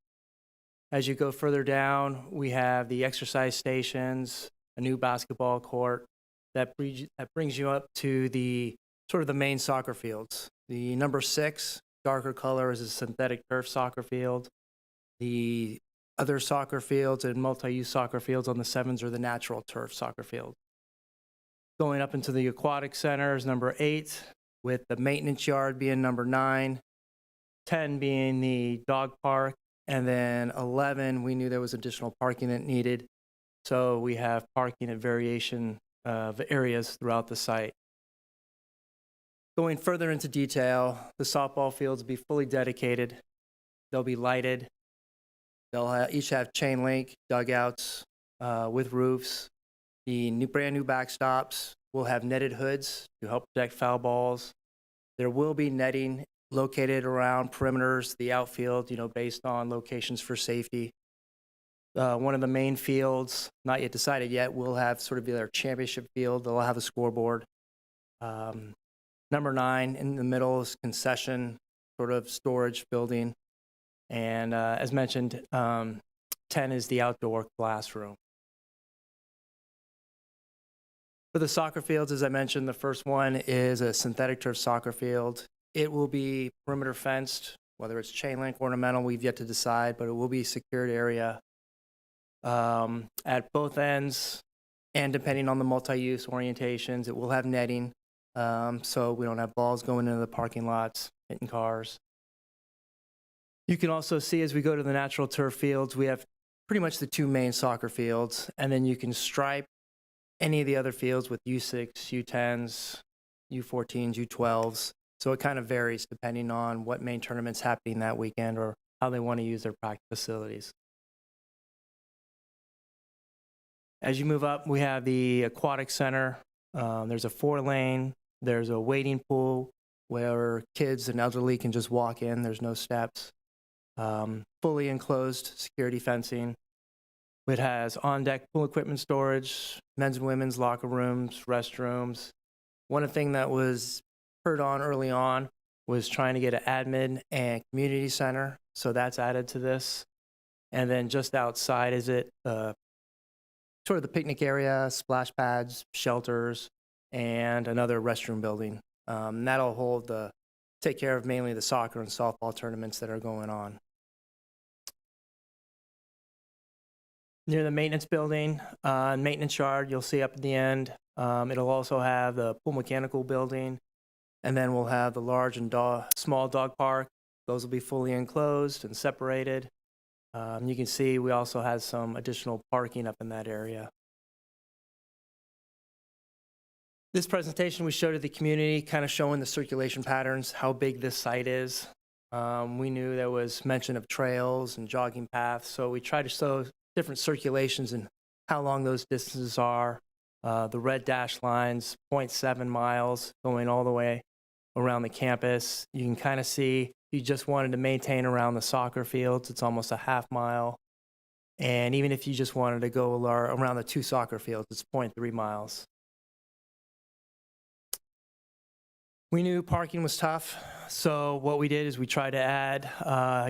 As you go further down, we have the exercise stations, a new basketball court that brings you up to the sort of the main soccer fields. The number 6 darker color is a synthetic turf soccer field. The other soccer fields and multi-use soccer fields on the 7s are the natural turf soccer field. Going up into the aquatic center is number 8, with the maintenance yard being number 9, 10 being the dog park, and then 11, we knew there was additional parking that needed. So we have parking at variation of areas throughout the site. Going further into detail, the softball fields will be fully dedicated. They'll be lighted. They'll each have chain link dugouts with roofs. The brand new backstops will have netted hoods to help protect foul balls. There will be netting located around perimeters, the outfield, based on locations for safety. One of the main fields, not yet decided yet, will have sort of their championship field. They'll have a scoreboard. Number 9 in the middle is concession, sort of storage building. And as mentioned, 10 is the outdoor classroom. For the soccer fields, as I mentioned, the first one is a synthetic turf soccer field. It will be perimeter fenced, whether it's chain link, ornamental, we've yet to decide, but it will be a secured area at both ends, and depending on the multi-use orientations, it will have netting, so we don't have balls going into the parking lots, hitting cars. You can also see as we go to the natural turf fields, we have pretty much the 2 main soccer fields, and then you can stripe any of the other fields with U6, U10s, U14s, U12s. So it kind of varies depending on what main tournament's happening that weekend or how they want to use their practice facilities. As you move up, we have the aquatic center. There's a 4-lane. There's a wading pool where kids and elderly can just walk in. There's no steps. Fully enclosed security fencing. It has on-deck pool equipment storage, men's and women's locker rooms, restrooms. One thing that was heard on early on was trying to get an admin and community center, so that's added to this. And then just outside is it sort of the picnic area, splash pads, shelters, and another restroom building. That'll take care of mainly the soccer and softball tournaments that are going on. Near the maintenance building, maintenance yard, you'll see up at the end. It'll also have the pool mechanical building, and then we'll have the large and small dog park. Those will be fully enclosed and separated. You can see we also have some additional parking up in that area. This presentation we showed to the community, kind of showing the circulation patterns, how big this site is. We knew there was mention of trails and jogging paths, so we tried to show different circulations and how long those distances are. The red dashed lines, 0.7 miles going all the way around the campus. You can kind of see if you just wanted to maintain around the soccer fields, it's almost a half mile. And even if you just wanted to go around the 2 soccer fields, it's 0.3 miles. We knew parking was tough, so what we did is we tried to add,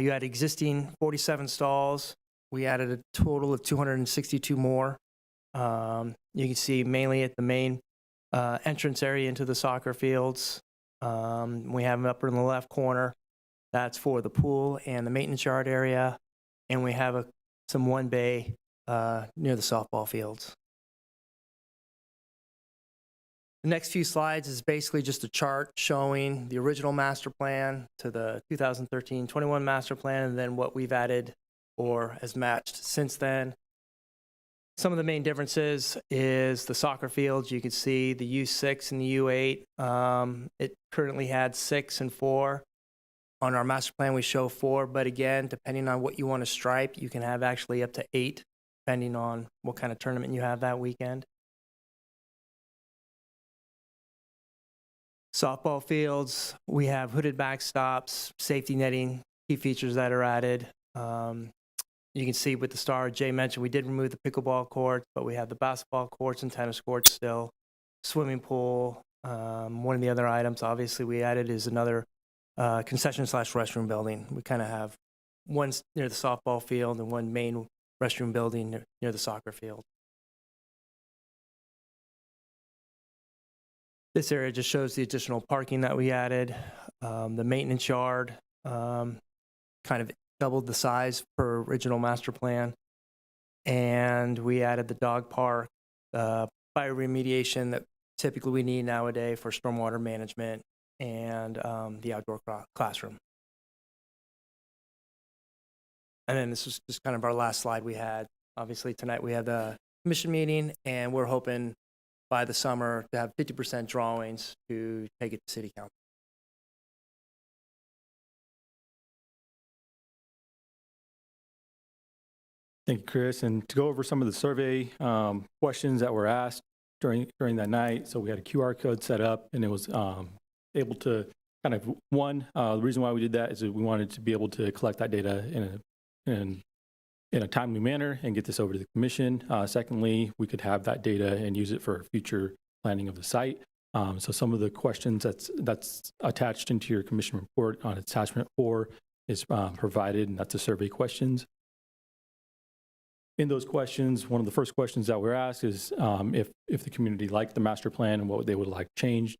you had existing 47 stalls. We added a total of 262 more. You can see mainly at the main entrance area into the soccer fields. We have them up in the left corner. That's for the pool and the maintenance yard area. And we have some 1 bay near the softball fields. The next few slides is basically just a chart showing the original master plan to the 2013-21 master plan, and then what we've added or has matched since then. Some of the main differences is the soccer fields. You can see the U6 and the U8. It currently had 6 and 4. On our master plan, we show 4, but again, depending on what you want to stripe, you can have actually up to 8, depending on what kind of tournament you have that weekend. Softball fields, we have hooded backstops, safety netting, key features that are added. You can see with the star, Jay mentioned we did remove the pickleball courts, but we have the basketball courts and tennis courts still. Swimming pool. One of the other items, obviously, we added is another concession/restroom building. We kind of have one near the softball field and one main restroom building near the soccer field. This area just shows the additional parking that we added. The maintenance yard kind of doubled the size per original master plan. And we added the dog park, bioremediation that typically we need nowadays for stormwater management, and the outdoor classroom. And then this was just kind of our last slide we had. Obviously, tonight we had the commission meeting, and we're hoping by the summer to have 50% drawings to take it to city council. Thank you, Chris. And to go over some of the survey questions that were asked during that night, so we had a QR code set up, and it was able to kind of, the reason why we did that is that we wanted to be able to collect that data in a timely manner and get this over to the commission. Secondly, we could have that data and use it for future planning of the site. So some of the questions that's attached into your commission report on attachment 4 is provided, and that's the survey questions. In those questions, one of the first questions that we're asked is if the community liked the master plan and what they would like changed.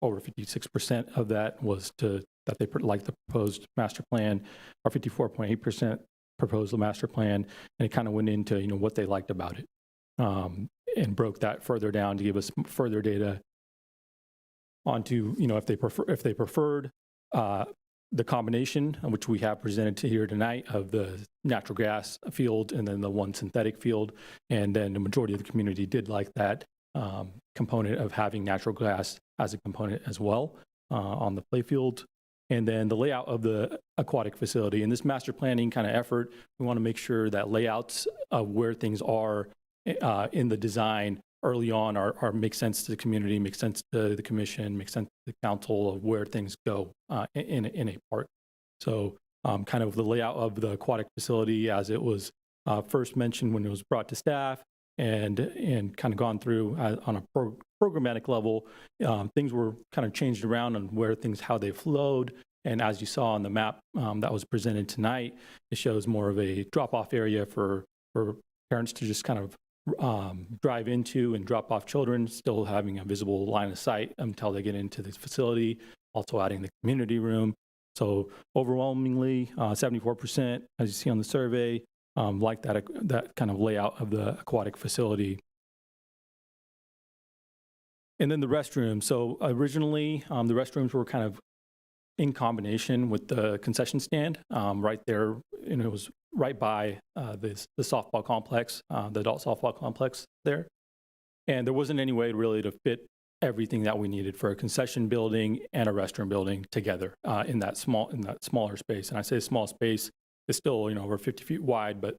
Over 56% of that was that they liked the proposed master plan, or 54.8% proposed the master plan, and it kind of went into what they liked about it, and broke that further down to give us further data onto if they preferred the combination, which we have presented to here tonight, of the natural gas field and then the one synthetic field. And then the majority of the community did like that component of having natural gas as a component as well on the play field. And then the layout of the aquatic facility. In this master planning kind of effort, we want to make sure that layouts of where things are in the design early on make sense to the community, make sense to the commission, make sense to the council of where things go in a park. So kind of the layout of the aquatic facility as it was first mentioned when it was brought to staff and kind of gone through on a programmatic level, things were kind of changed around on how they flowed. And as you saw on the map that was presented tonight, it shows more of a drop-off area for parents to just kind of drive into and drop off children, still having a visible line of sight until they get into the facility, also adding the community room. So overwhelmingly, 74%, as you see on the survey, like that kind of layout of the aquatic facility. And then the restroom. So originally, the restrooms were kind of in combination with the concession stand right there. And it was right by the softball complex, the adult softball complex there. And there wasn't any way really to fit everything that we needed for a concession building and a restroom building together in that smaller space. And I say small space, it's still over 50 feet wide, but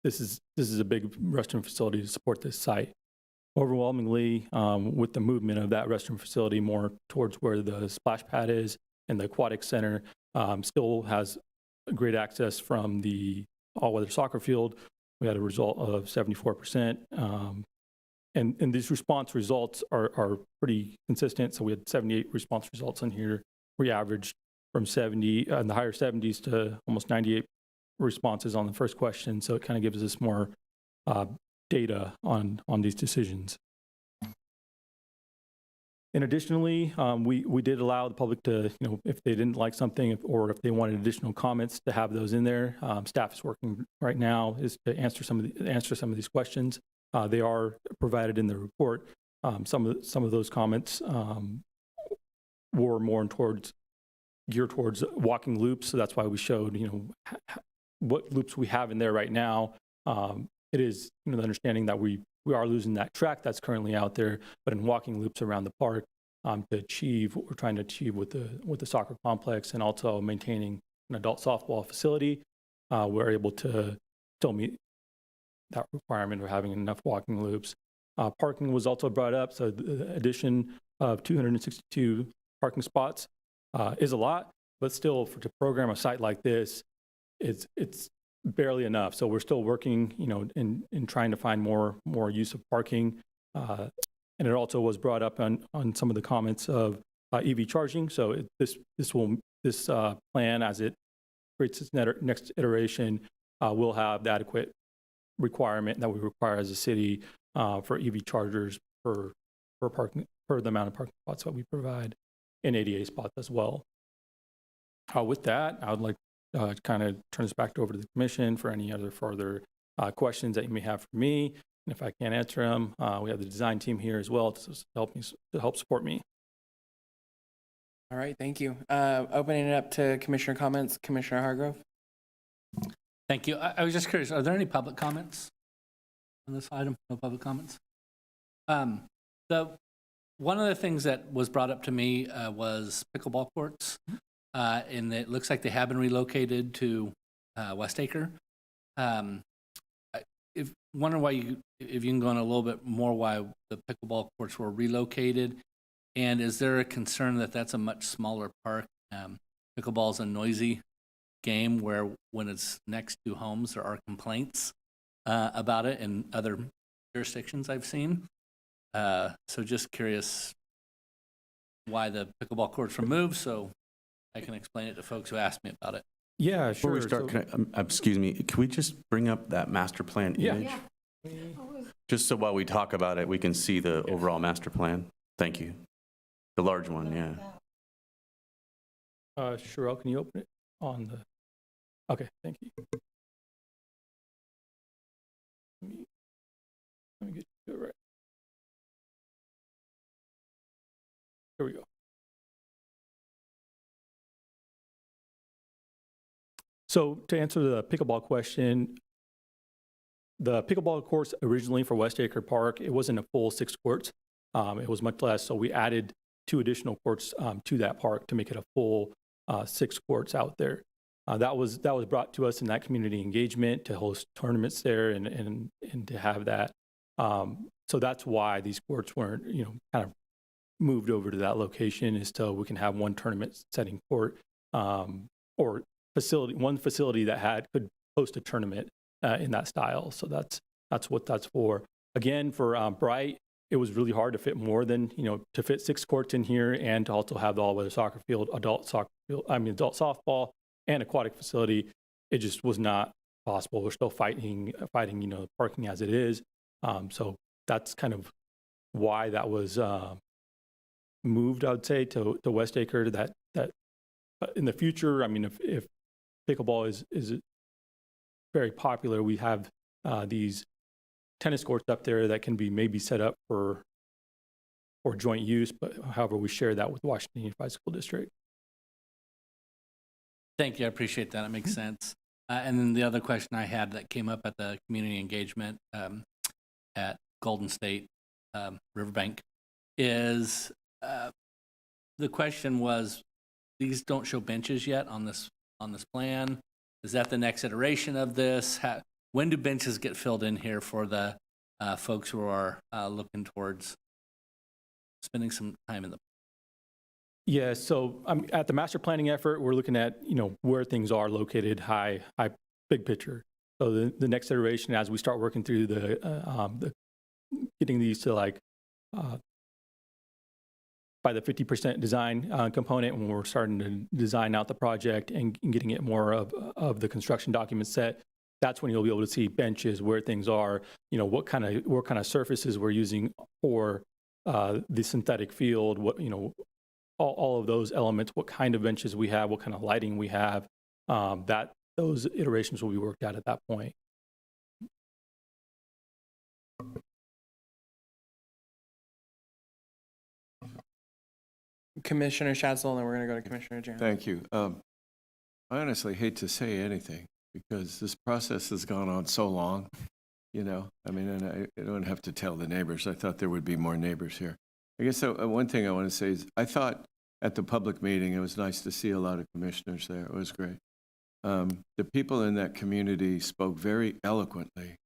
this is a big restroom facility to support this site. Overwhelmingly, with the movement of that restroom facility more towards where the splash pad is, and the aquatic center still has great access from the all-weather soccer field. We had a result of 74%. And these response results are pretty consistent. So we had 78 response results in here. We averaged from 70 in the higher 70s to almost 98 responses on the first question. So it kind of gives us more data on these decisions. And additionally, we did allow the public to, if they didn't like something or if they wanted additional comments, to have those in there. Staff is working right now is to answer some of these questions. They are provided in the report. Some of those comments were more geared towards walking loops. So that's why we showed, what loops we have in there right now it is, the understanding that we are losing that track that's currently out there, but in walking loops around the park, to achieve what we're trying to achieve with the soccer complex and also maintaining an adult softball facility, we're able to still meet that requirement of having enough walking loops. Parking was also brought up, so the addition of 262 parking spots is a lot, but still to program a site like this, it's barely enough. So we're still working, in trying to find more use of parking. And it also was brought up on some of the comments of EV charging. So this plan, as it creates its next iteration, will have the adequate requirement that we require as a city for EV chargers per the amount of parking spots that we provide, and ADA spots as well. With that, I would like to kind of turn this back over to the commission for any other further questions that you may have for me. And if I can't answer them, we have the design team here as well to help support me. All right, thank you. Opening it up to commissioner comments, Commissioner Hargrove. Thank you. I was just curious, are there any public comments on this item? No public comments? One of the things that was brought up to me was pickleball courts, and it looks like they have been relocated to Westacre. Wonder why if you can go in a little bit more why the pickleball courts were relocated, and is there a concern that that's a much smaller park? Pickleball is a noisy game where when it's next to homes, there are complaints about it in other jurisdictions I've seen. So just curious why the pickleball courts were moved, so I can explain it to folks who asked me about it. Yeah, Before we start, excuse me, can we just bring up that master plan image? Yeah. Just so while we talk about it, we can see the overall master plan. Thank you. The large one, yeah. Sherelle, can you open it on the, okay, thank you. Let me get it right. Here we go. So to answer the pickleball question, the pickleball courts originally for Westacre Park, it wasn't a full 6 courts. It was much less. So we added 2 additional courts to that park to make it a full 6 courts out there. That was brought to us in that community engagement to host tournaments there and to have that. So that's why these courts weren't, kind of moved over to that location, is so we can have one tournament setting court or one facility that could host a tournament in that style. So that's what that's for. Again, for Bright, it was really hard to fit more than, to fit 6 courts in here and to also have the all-weather soccer field, adult softball and aquatic facility. It just was not possible. We're still fighting, parking as it is. So that's kind of why that was moved, I would say, to Westacre. That in the future, if pickleball is very popular, we have these tennis courts up there that can be maybe set up for joint use, but however, we share that with Washington Unified School District. Thank you, I appreciate that, it makes sense. And then the other question I had that came up at the community engagement at Golden State Riverbank is the question was, these don't show benches yet on this plan. Is that the next iteration of this? When do benches get filled in here for the folks who are looking towards spending some time in the? Yeah, so at the master planning effort, we're looking at, where things are located, high big picture. So the next iteration, as we start working through the getting these to by the 50% design component, when we're starting to design out the project and getting it more of the construction document set, that's when you'll be able to see benches, where things are, what kind of surfaces we're using for the synthetic field, what, all of those elements, what kind of benches we have, what kind of lighting we have, those iterations will be worked out at that point. Commissioner Schatzel, and then we're going to go to Commissioner Jan. Thank you. I honestly hate to say anything because this process has gone on so long. you know? I mean, and I don't have to tell the neighbors. I thought there would be more neighbors here. I guess one thing I want to say is I thought at the public meeting, it was nice to see a lot of commissioners there. It was great. The people in that community spoke very eloquently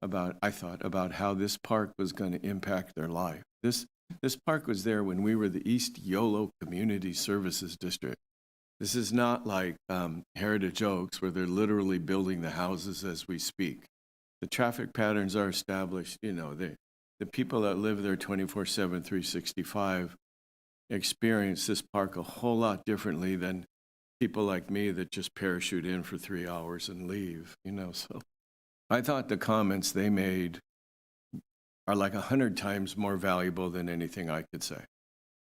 about, I thought, about how this park was going to impact their life. This park was there when we were the East Yolo Community Services District. This is not like Heritage Oaks, where they're literally building the houses as we speak. The traffic patterns are established. You know, the people that live there 24/7, 365 experience this park a whole lot differently than people like me that just parachute in for 3 hours and leave, you know. So I thought the comments they made are like 100 times more valuable than anything I could say,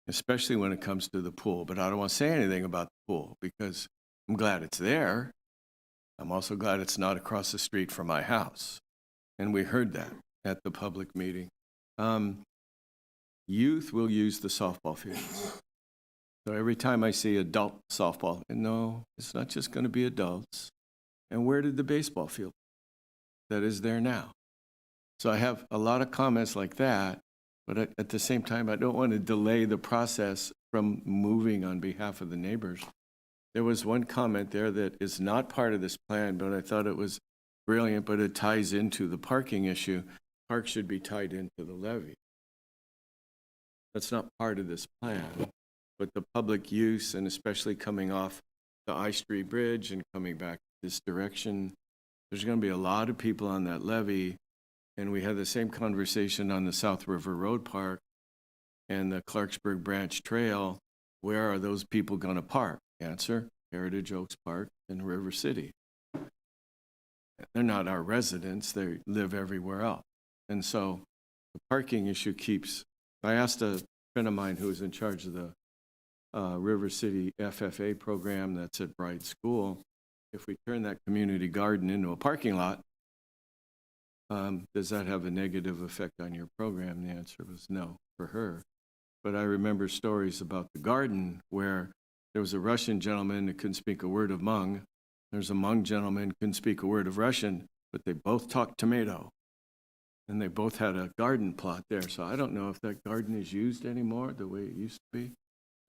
especially when it comes to the pool. But I don't want to say anything about the pool because I'm glad it's there. I'm also glad it's not across the street from my house. And we heard that at the public meeting. Youth will use the softball fields. So every time I see adult softball, and no, it's not just going to be adults. And where did the baseball field that is there now? So I have a lot of comments like that, but at the same time, I don't want to delay the process from moving on behalf of the neighbors. There was one comment there that is not part of this plan, but I thought it was brilliant, but it ties into the parking issue. Park should be tied into the levee. That's not part of this plan, but the public use, and especially coming off the I Street Bridge and coming back this direction, there's going to be a lot of people on that levee. And we had the same conversation on the South River Road Park and the Clarksburg Branch Trail. Where are those people going to park? Answer, Heritage Oaks Park in River City. They're not our residents. They live everywhere else. And so the parking issue keeps, I asked a friend of mine who was in charge of the River City FFA program that's at Bright School, if we turn that community garden into a parking lot, does that have a negative effect on your program? The answer was no for her. But I remember stories about the garden where there was a Russian gentleman that couldn't speak a word of Hmong. There's a Hmong gentleman who couldn't speak a word of Russian, but they both talked tomato. And they both had a garden plot there. So I don't know if that garden is used anymore the way it used to be.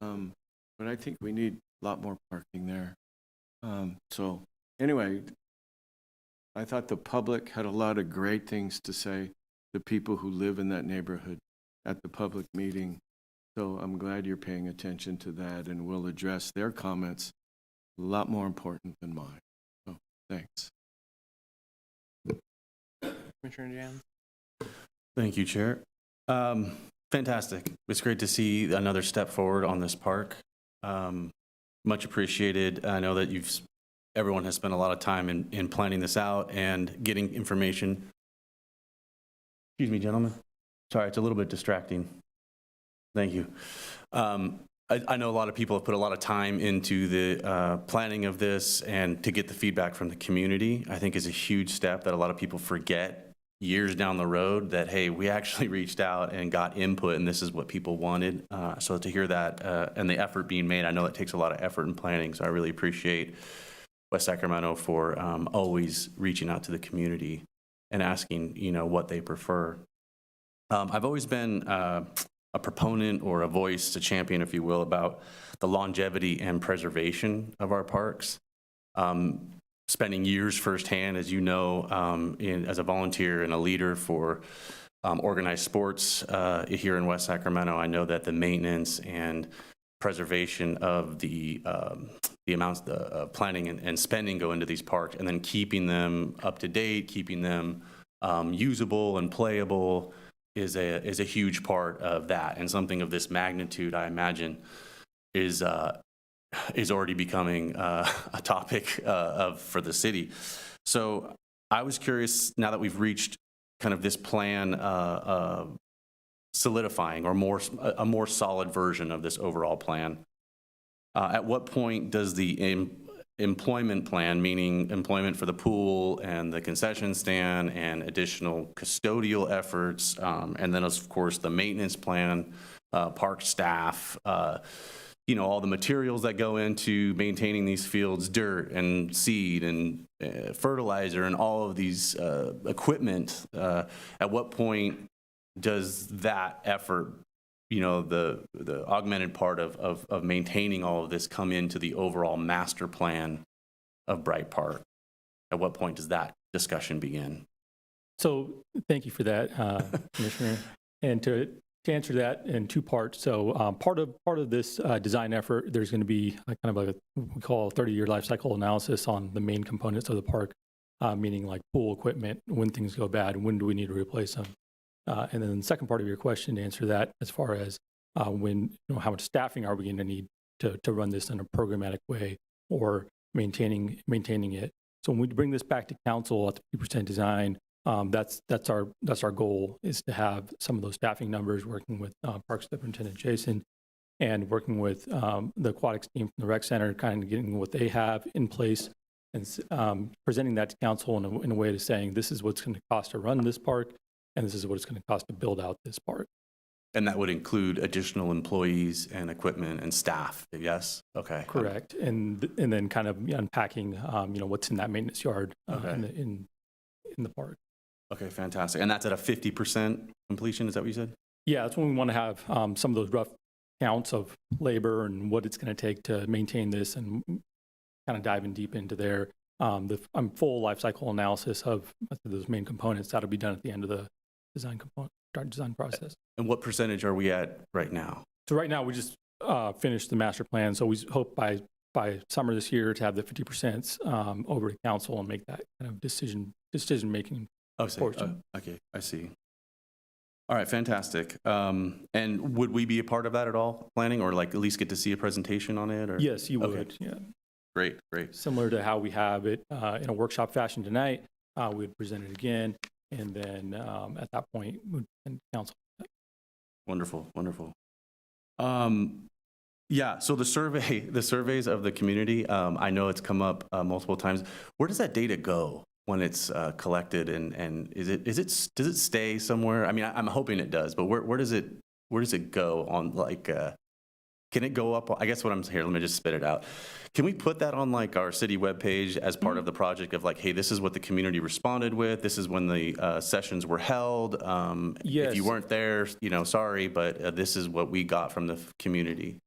But I think we need a lot more parking there. So anyway, I thought the public had a lot of great things to say, the people who live in that neighborhood at the public meeting. So I'm glad you're paying attention to that, and we'll address their comments, a lot more important than mine. So thanks. Commissioner Jans? Thank you, Chair. Fantastic. It's great to see another step forward on this park. Much appreciated. I know that everyone has spent a lot of time in planning this out and getting information. Excuse me, gentlemen. Sorry, it's a little bit distracting. Thank you. I know a lot of people have put a lot of time into the planning of this, and to get the feedback from the community, I think is a huge step that a lot of people forget years down the road, that, hey, we actually reached out and got input and this is what people wanted. So to hear that and the effort being made, I know it takes a lot of effort in planning. So I really appreciate West Sacramento for always reaching out to the community and asking, what they prefer. I've always been a proponent or a voice to champion, if you will, about the longevity and preservation of our parks. Spending years firsthand, as you know, as a volunteer and a leader for organized sports here in West Sacramento, I know that the maintenance and preservation of the amounts of planning and spending go into these parks, and then keeping them up to date, keeping them usable and playable is a huge part of that. And something of this magnitude, I imagine, is already becoming a topic for the city. So I was curious, now that we've reached kind of this plan solidifying, or a more solid version of this overall plan, at what point does the employment plan, meaning employment for the pool and the concession stand and additional custodial efforts, and then of course the maintenance plan, park staff, all the materials that go into maintaining these fields, dirt and seed and fertilizer and all of these equipment, at what point does that effort, the augmented part of maintaining all of this come into the overall master plan of Bright Park? At what point does that discussion begin? So thank you for that, Commissioner. And to answer that in two parts. So part of this design effort, there's going to be kind of what we call a 30-year life cycle analysis on the main components of the park, meaning like pool equipment, when things go bad, when do we need to replace them? And then the second part of your question, to answer that, as far as when, how much staffing are we going to need to run this in a programmatic way or maintaining it. So when we bring this back to council at the 50% design, that's our goal, is to have some of those staffing numbers, working with Park Superintendent Jason and working with the aquatics team from the rec center, kind of getting what they have in place and presenting that to council in a way to saying, this is what's going to cost to run this park, and this is what it's going to cost to build out this park. And that would include additional employees and equipment and staff, yes? Okay. Correct. And then kind of unpacking, what's in that maintenance yard in the park. Okay, fantastic. And that's at a 50% completion, is that what you said? Yeah, that's when we want to have some of those rough counts of labor and what it's going to take to maintain this, and kind of diving deep into there. The full life cycle analysis of those main components, that'll be done at the end of the design process. And what percentage are we at right now? So right now we just finished the master plan. So we hope by summer this year to have the 50% over to council and make that kind of decision making. Portion. Okay, I see. All right, fantastic. And would we be a part of that at all, planning, or like at least get to see a presentation on it? Or? Yes, you would. Yeah. Great. Similar to how we have it in a workshop fashion tonight, we would present it again, and then at that point, we'd send council. Wonderful. Yeah. So the surveys of the community, I know it's come up multiple times. Where does that data go when it's collected, and does it stay somewhere? I mean, I'm hoping it does, but where does it go on, like, can it go up? I guess what I'm here, let me just spit it out. Can we put that on like our city webpage as part of the project of like, hey, this is what the community responded with. This is when the sessions were held. Yes. If you weren't there, sorry, but this is what we got from the community.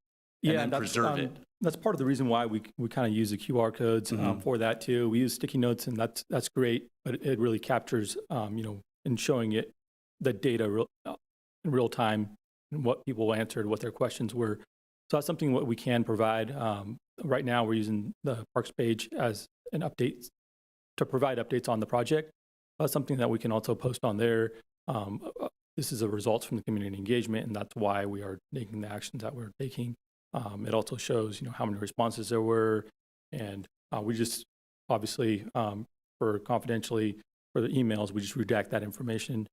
And then preserve it. That's part of the reason why we kind of use the QR codes for that too. We use sticky notes, and that's great, but it really captures, in showing it the data in real time and what people answered, what their questions were. So that's something what we can provide. Right now, we're using the Parks page as an update to provide updates on the project. That's something that we can also post on there. This is a result from the community engagement, and that's why we are taking the actions that we're taking. It also shows, how many responses there were, and we just obviously for confidentially for the emails, we just redact that information,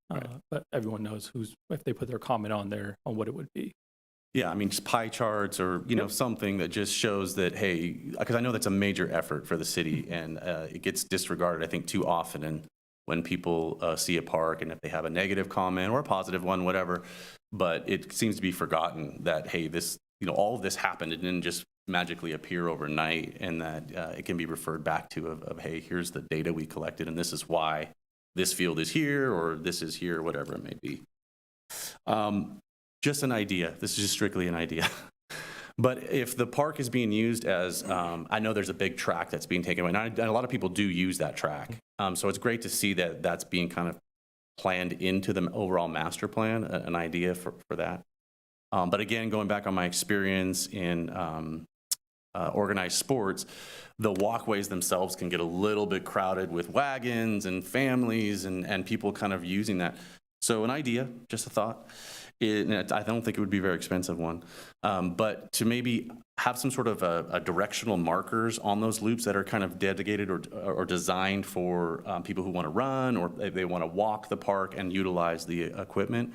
but everyone knows if they put their comment on there on what it would be. Yeah, I mean, just pie charts or, something that just shows that, hey, because I know that's a major effort for the city, and it gets disregarded, I think, too often. And when people see a park, and if they have a negative comment or a positive one, whatever, but it seems to be forgotten that, hey, this, all of this happened. It didn't just magically appear overnight, and that it can be referred back to of, hey, here's the data we collected, and this is why this field is here, or this is here, whatever it may be. Just an idea. This is just strictly an idea. But if the park is being used as, I know there's a big track that's being taken away, and a lot of people do use that track. So it's great to see that that's being kind of planned into the overall master plan, an idea for that. But again, going back on my experience in organized sports, the walkways themselves can get a little bit crowded with wagons and families and people kind of using that. So an idea, just a thought. I don't think it would be a very expensive one, but to maybe have some sort of a directional markers on those loops that are kind of dedicated or designed for people who want to run, or they want to walk the park and utilize the equipment.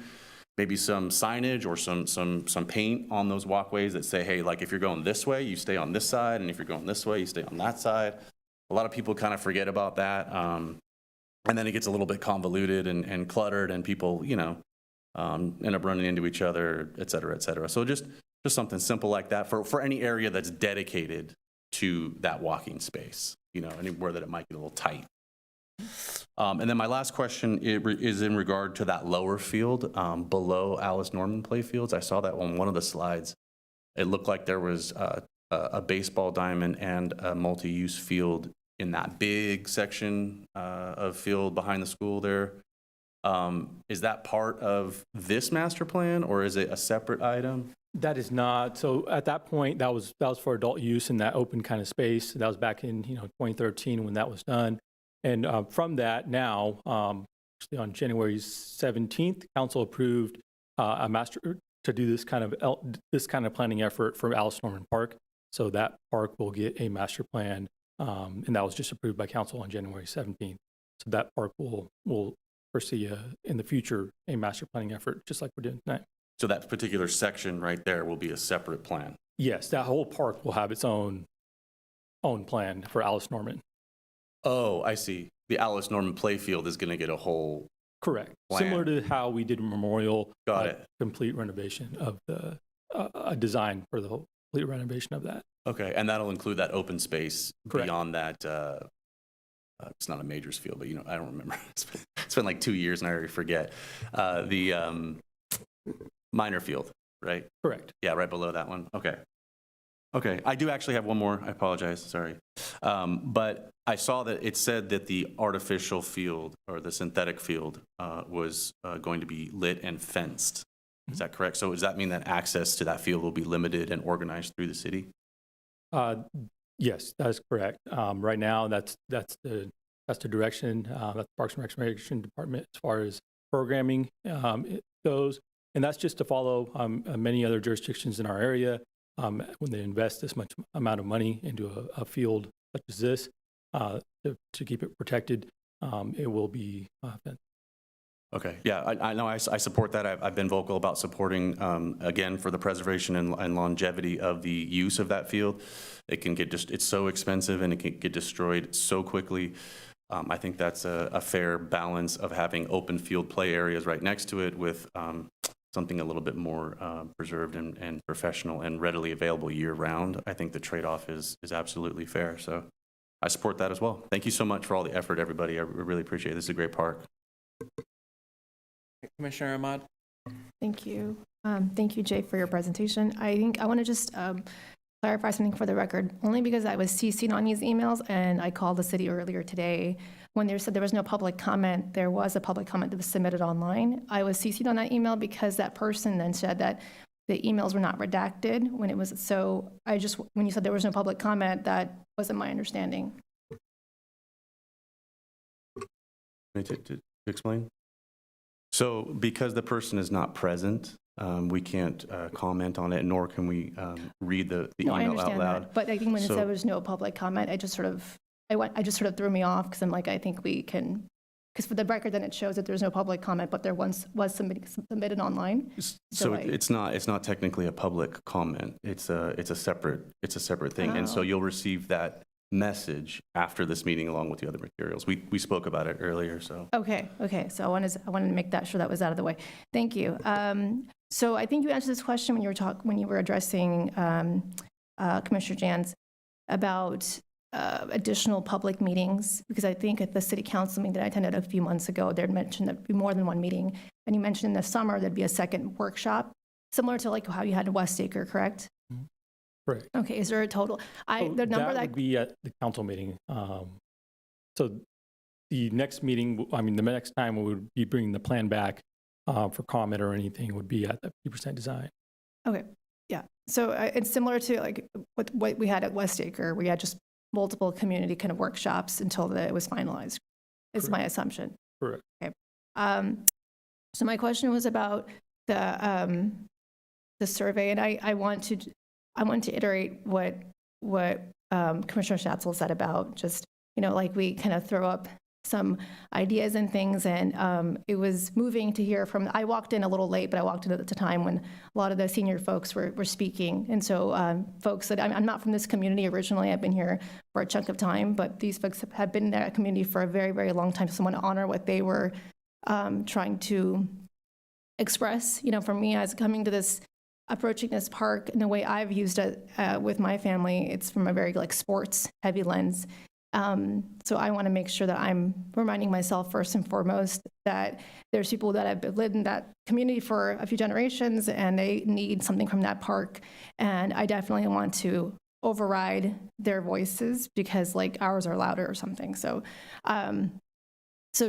Maybe some signage or some paint on those walkways that say, hey, like if you're going this way, you stay on this side, and if you're going this way, you stay on that side. A lot of people kind of forget about that, and then it gets a little bit convoluted and cluttered, and people, end up running into each other, et cetera, et cetera. So just Just something simple like that for any area that's dedicated to that walking space, anywhere that it might get a little tight. And then my last question is in regard to that lower field below Alice Norman playfields. I saw that on one of the slides. It looked like there was a baseball diamond and a multi-use field in that big section of field behind the school there. Is that part of this master plan, or is it a separate item? That is not. So at that point, that was for adult use in that open kind of space. That was back in 2013 when that was done. And from that now, actually on January 17th, council approved a master to do this kind of planning effort for Alice Norman Park. So that park will get a master plan, and that was just approved by council on January 17th. So that park will foresee in the future a master planning effort, just like we're doing tonight. So that particular section right there will be a separate plan? Yes, that whole park will have its own plan for Alice Norman. Oh, I see. The Alice Norman playfield is going to get a whole Correct. plan. Similar to how we did Memorial. Got it. Complete renovation of the design for the whole complete renovation of that. Okay, and that'll include that open space Correct. beyond that. It's not a majors field, but I don't remember. It's been like 2 years and I already forget. The minor field, right? Correct. Yeah, right below that one. Okay. Okay, I do actually have one more. I apologize, sorry. But I saw that it said that the artificial field or the synthetic field was going to be lit and fenced. Is that correct? So does that mean that access to that field will be limited and organized through the city? Yes, that is correct. Right now, that's the direction that the Parks and Recreation Department as far as programming it goes, and that's just to follow many other jurisdictions in our area. When they invest this much amount of money into a field such as this, to keep it protected, it will be fenced. Okay, yeah, I know I support that. I've been vocal about supporting, again, for the preservation and longevity of the use of that field. It can get it's so expensive and it can get destroyed so quickly. I think that's a fair balance of having open field play areas right next to it with something a little bit more preserved and professional and readily available year round. I think the trade-off is absolutely fair. So I support that as well. Thank you so much for all the effort, everybody. I really appreciate it. This is a great park. Commissioner Ahmad. Thank you. Thank you, Jay, for your presentation. I think I want to just clarify something for the record, only because I was CC'd on these emails and I called the city earlier today. When they said there was no public comment, there was a public comment that was submitted online. I was CC'd on that email because that person then said that the emails were not redacted when it was, so when you said there was no public comment, that wasn't my understanding. To explain? So because the person is not present, we can't comment on it, nor can we read the email I understand out loud. that, but I think when it said there was no public comment, I just sort of threw me off because I'm like, I think we can, because for the record, then it shows that there's no public comment, but there was submitted online. So it's not technically a public comment. It's a separate thing, and so you'll receive that message after this meeting along with the other materials. We spoke about it earlier, so. Okay. So I wanted to make sure that was out of the way. Thank you. So I think you answered this question when you were addressing Commissioner Jans about additional public meetings, because I think at the city council meeting that I attended a few months ago, they had mentioned there'd be more than one meeting, and you mentioned in the summer there'd be a second workshop, similar to like how you had in Westacre, correct? Right. Okay, is there a total? The number that would be at the council meeting. So the next meeting, the next time we would be bringing the plan back for comment or anything would be at the 50% design. Okay, yeah. So it's similar to like what we had at Westacre. We had just multiple community kind of workshops until it was finalized, is my assumption. Correct. Okay. So my question was about the survey, and I want to iterate what Commissioner Schatzel said about just, like we kind of throw up some ideas and things, and it was moving to hear from, I walked in a little late, but I walked in at the time when a lot of the senior folks were speaking, and so folks that, I'm not from this community originally, I've been here for a chunk of time, but these folks have been in that community for a very, very long time, so I want to honor what they were trying to express. For me, as coming to this approaching this park in the way I've used it with my family, it's from a very like sports heavy lens. So I want to make sure that I'm reminding myself first and foremost that there's people that have lived in that community for a few generations and they need something from that park. And I definitely want to override their voices because like ours are louder or something. So,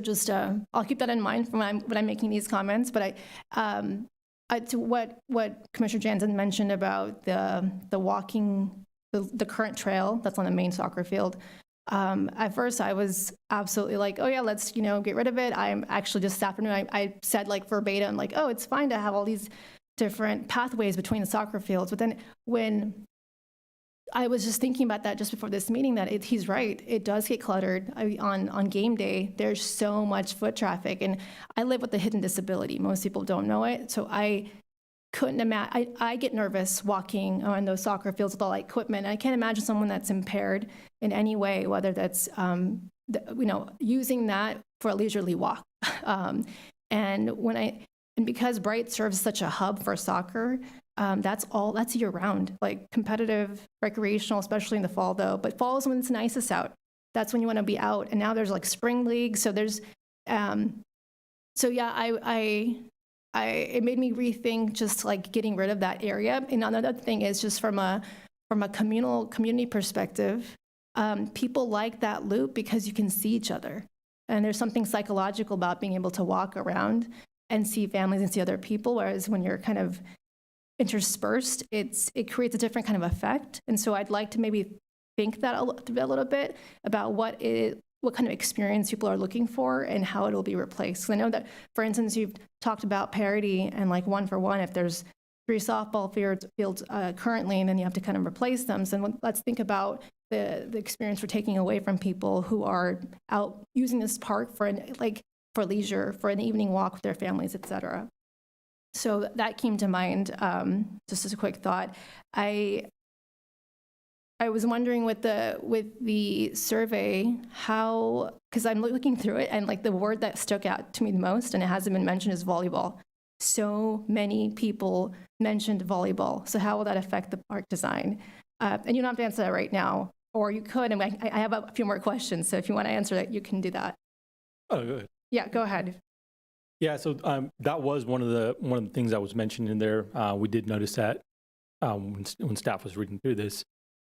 just I'll keep that in mind when I'm making these comments. But to what Commissioner Jansen mentioned about the walking, the current trail that's on the main soccer field. At first, I was absolutely like, oh yeah, let's get rid of it. I'm actually just this afternoon, I said like verbatim, like, oh, it's fine to have all these different pathways between the soccer fields. But then when I was just thinking about that just before this meeting, that he's right. It does get cluttered on game day. There's so much foot traffic, and I live with a hidden disability. Most people don't know it, so I couldn't imagine. I get nervous walking on those soccer fields with all that equipment. I can't imagine someone that's impaired in any way, whether that's using that for a leisurely walk. And because Bright serves such a hub for soccer, that's year round, like competitive, recreational, especially in the fall though. But fall is when it's nicest out. That's when you want to be out. And now there's like spring league. So there's, it made me rethink just like getting rid of that area. And another thing is just from a community perspective, people like that loop because you can see each other. And there's something psychological about being able to walk around and see families and see other people. Whereas when you're kind of interspersed, it creates a different kind of effect. And so I'd like to maybe think that a little bit about what kind of experience people are looking for and how it will be replaced. So I know that, for instance, you've talked about parity and like 1-for-1, if there's 3 softball fields currently, and then you have to kind of replace them. So let's think about the experience we're taking away from people who are out using this park for leisure, for an evening walk with their families, et cetera. So that came to mind, just as a quick thought. I was wondering with the survey how, because I'm looking through it and like the word that stuck out to me the most, and it hasn't been mentioned, is volleyball. So many people mentioned volleyball. So how will that affect the park design? And you don't have to answer that right now, or you could. And I have a few more questions. So if you want to answer that, you can do that. Oh, good. Yeah, go ahead. Yeah, so that was one of the things that was mentioned in there. We did notice that when staff was reading through this,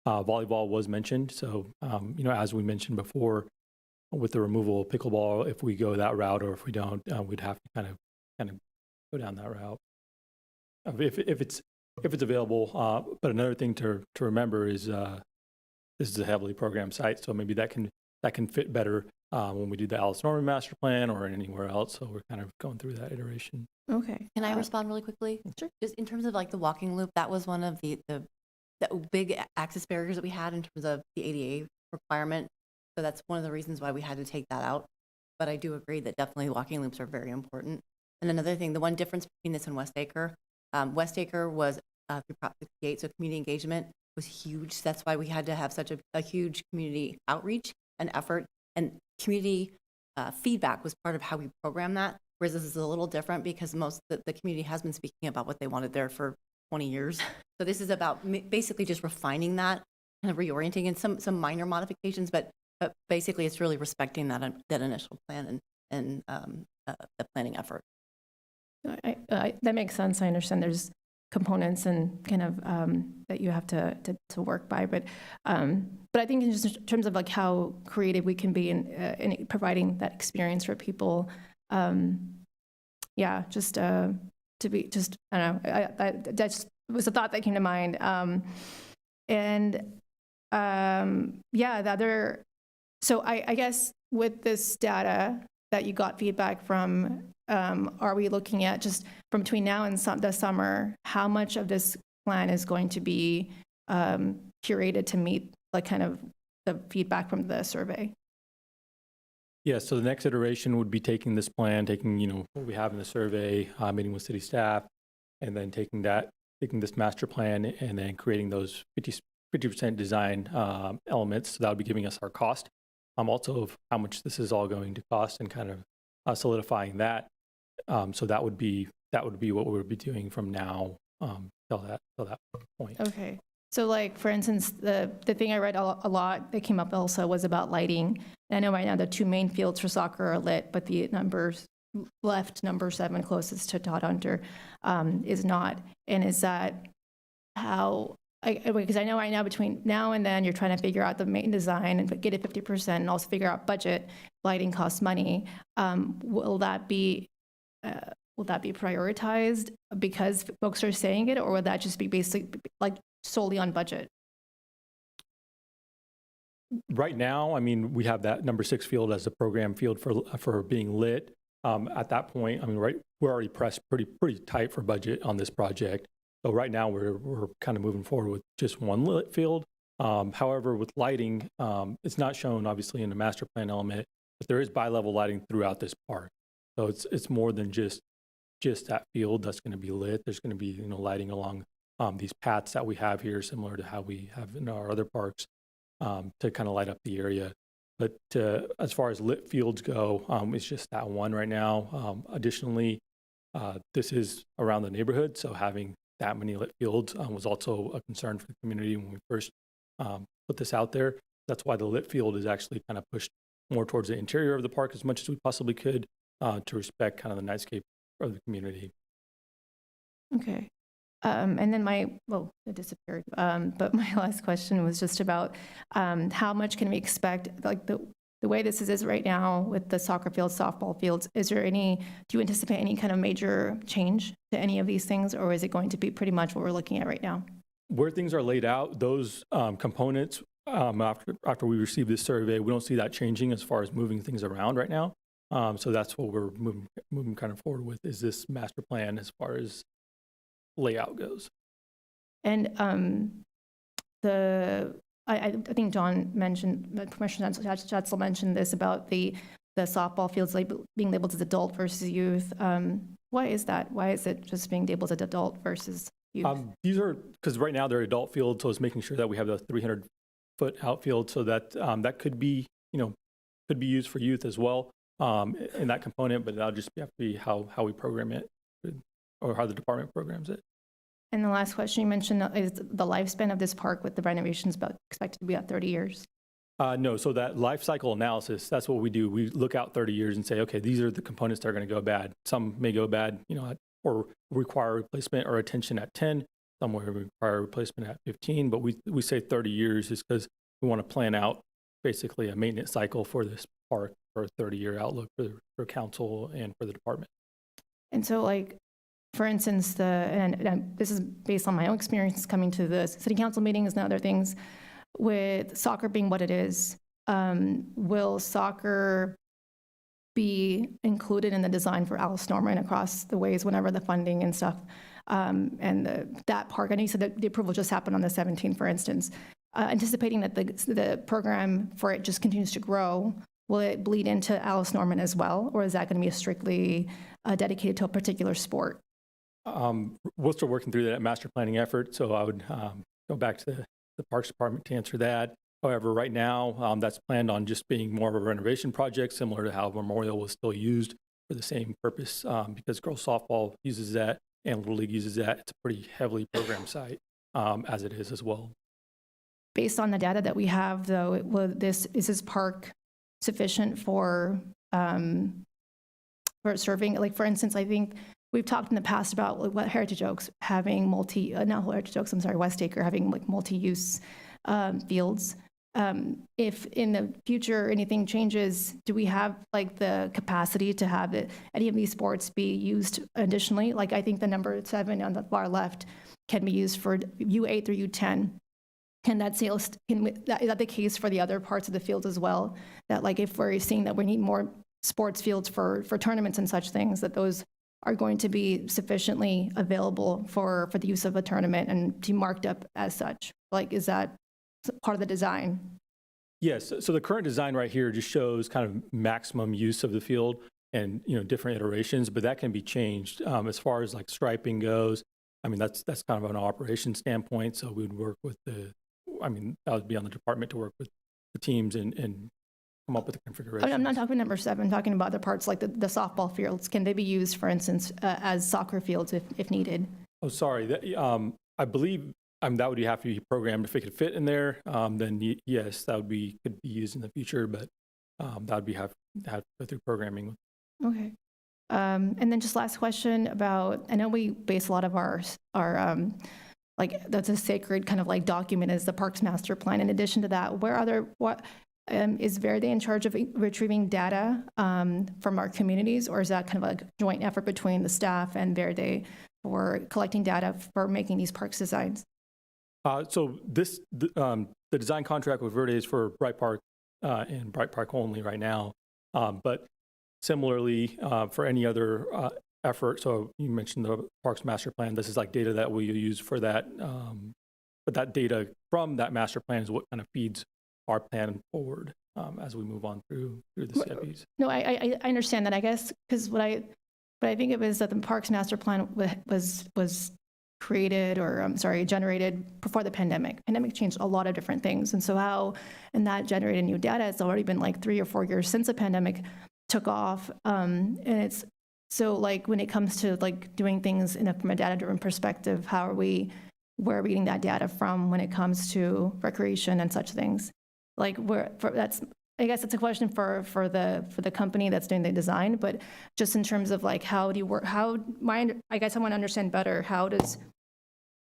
volleyball was mentioned. So as we mentioned before, with the removal of pickleball, if we go that route or if we don't, we'd have to kind of go down that route if it's available. But another thing to remember is this is a heavily programmed site, so maybe that can fit better when we do the Alice Norman master plan or anywhere else. So we're kind of going through that iteration. Okay. Can I respond really quickly? Sure. Just in terms of like the walking loop, that was one of the big access barriers that we had in terms of the ADA requirement. So that's one of the reasons why we had to take that out. But I do agree that definitely walking loops are very important. And another thing, the one difference between this and Westacre was through Prop 68, so community engagement was huge. That's why we had to have such a huge community outreach and effort. And community feedback was part of how we programmed that, whereas this is a little different because the community has been speaking about what they wanted there for 20 years. So this is about basically just refining that, kind of reorienting, and some minor modifications, but basically it's really respecting that initial plan and the planning effort. That makes sense. I understand there's components and kind of that you have to work by, but I think in just terms of like how creative we can be in providing that experience for people, to be just, I don't know, that just was a thought that came to mind. So I guess with this data that you got feedback from, are we looking at just from between now and the summer, how much of this plan is going to be curated to meet like kind of the feedback from the survey? Yeah, so the next iteration would be taking this plan, taking what we have in the survey, meeting with city staff, and then taking this master plan and then creating those 50% design elements. So that would be giving us our cost, also of how much this is all going to cost, and kind of solidifying that. So that would be what we would be doing from now till that point. Okay. So like, for instance, the thing I read a lot that came up also was about lighting. And I know right now the two main fields for soccer are lit, but the number 7 closest to Todd Hunter is not. And is that how, because I know right now between now and then you're trying to figure out the main design and get it 50% and also figure out budget. Lighting costs money. Will that be prioritized because folks are saying it, or would that just be basically like solely on budget? Right now, I mean, we have that number 6 field as the program field for being lit. At that point, I mean, we're already pressed pretty tight for budget on this project. So right now we're kind of moving forward with just one lit field. However, with lighting, it's not shown obviously in the master plan element, but there is bi-level lighting throughout this park. So it's more than just that field that's going to be lit. There's going to be lighting along these paths that we have here, similar to how we have in our other parks, to kind of light up the area. But as far as lit fields go, it's just that one right now. Additionally, this is around the neighborhood, so having that many lit fields was also a concern for the community when we first put this out there. That's why the lit field is actually kind of pushed more towards the interior of the park as much as we possibly could to respect kind of the nightscape of the community. Okay. And then it disappeared. But my last question was just about how much can we expect, like the way this is right now with the soccer fields, softball fields, do you anticipate any kind of major change to any of these things, or is it going to be pretty much what we're looking at right now? Where things are laid out, those components, after we receive this survey, we don't see that changing as far as moving things around right now. So that's what we're moving kind of forward with, is this master plan as far as layout goes. And I think John mentioned, Commissioner Schatzel mentioned this about the softball fields being labeled as adult versus youth. Why is that? Why is it just being labeled as adult versus youth? These are, because right now they're adult fields, so it's making sure that we have the 300-foot outfield, so that that could be used for youth as well in that component, but that'll just have to be how we program it, or how the department programs it. And the last question you mentioned is the lifespan of this park with the renovations expected to be about 30 years. No, so that life cycle analysis, that's what we do. We look out 30 years and say, okay, these are the components that are going to go bad. Some may go bad, or require replacement or attention at 10. Some will require replacement at 15, but we say 30 years is because we want to plan out basically a maintenance cycle for this park for a 30-year outlook for council and for the department. And so, for instance, and this is based on my own experience coming to the city council meetings and other things, with soccer being what it is, will soccer be included in the design for Alice Norman across the ways whenever the funding and stuff, and that park, I know you said that the approval just happened on the 17th, for instance, anticipating that the program for it just continues to grow, will it bleed into Alice Norman as well, or is that going to be strictly dedicated to a particular sport? We're still working through that master planning effort, so I would go back to the Parks Department to answer that. However, right now, that's planned on just being more of a renovation project, similar to how Memorial was still used for the same purpose, because girls softball uses that and Little League uses that. It's a pretty heavily programmed site, as it is as well. Based on the data that we have, though, is this park sufficient for serving? Like, for instance, I think we've talked in the past about what Heritage Oaks having West Acre having multi-use fields. If in the future anything changes, do we have the capacity to have any of these sports be used additionally? I think the number 7 on the far left can be used for U8 through U10. Is that the case for the other parts of the field as well? That if we're seeing that we need more sports fields for tournaments and such things, that those are going to be sufficiently available for the use of a tournament and be marked up as such? Is that part of the design? Yes, so the current design right here just shows kind of maximum use of the field and different iterations, but that can be changed. As far as striping goes, I mean that's kind of an operation standpoint, so we'd work with that would be on the department to work with the teams and come up with a configuration. I'm not talking number 7, I'm talking about other parts like the softball fields. Can they be used, for instance, as soccer fields if needed? Oh, sorry. I believe that would have to be programmed. If it could fit in there, then yes, that could be used in the future, but that would have to go through programming. Okay. And then just last question about, I know we base a lot of our like, that's a sacred kind of like document is the Parks Master Plan. In addition to that, is Verde in charge of retrieving data from our communities, or is that kind of like a joint effort between the staff and Verde for collecting data for making these parks designs? So the design contract with Verde is for Bright Park and Bright Park only right now. But similarly, for any other effort, so you mentioned the Parks Master Plan, this is like data that we use for that. But that data from that master plan is what kind of feeds our plan forward as we move on through the CIPs. No, I understand that, I guess, because what I think it was that the Parks Master Plan was created generated before the pandemic. Pandemic changed a lot of different things. And that generated new data. It's already been like 3 or 4 years since the pandemic took off. And it's, so like when it comes to like doing things from a data-driven perspective, where are we getting that data from when it comes to recreation and such things? Like I guess it's a question for the company that's doing the design, but just in terms of like how do you work? I guess I want to understand better how do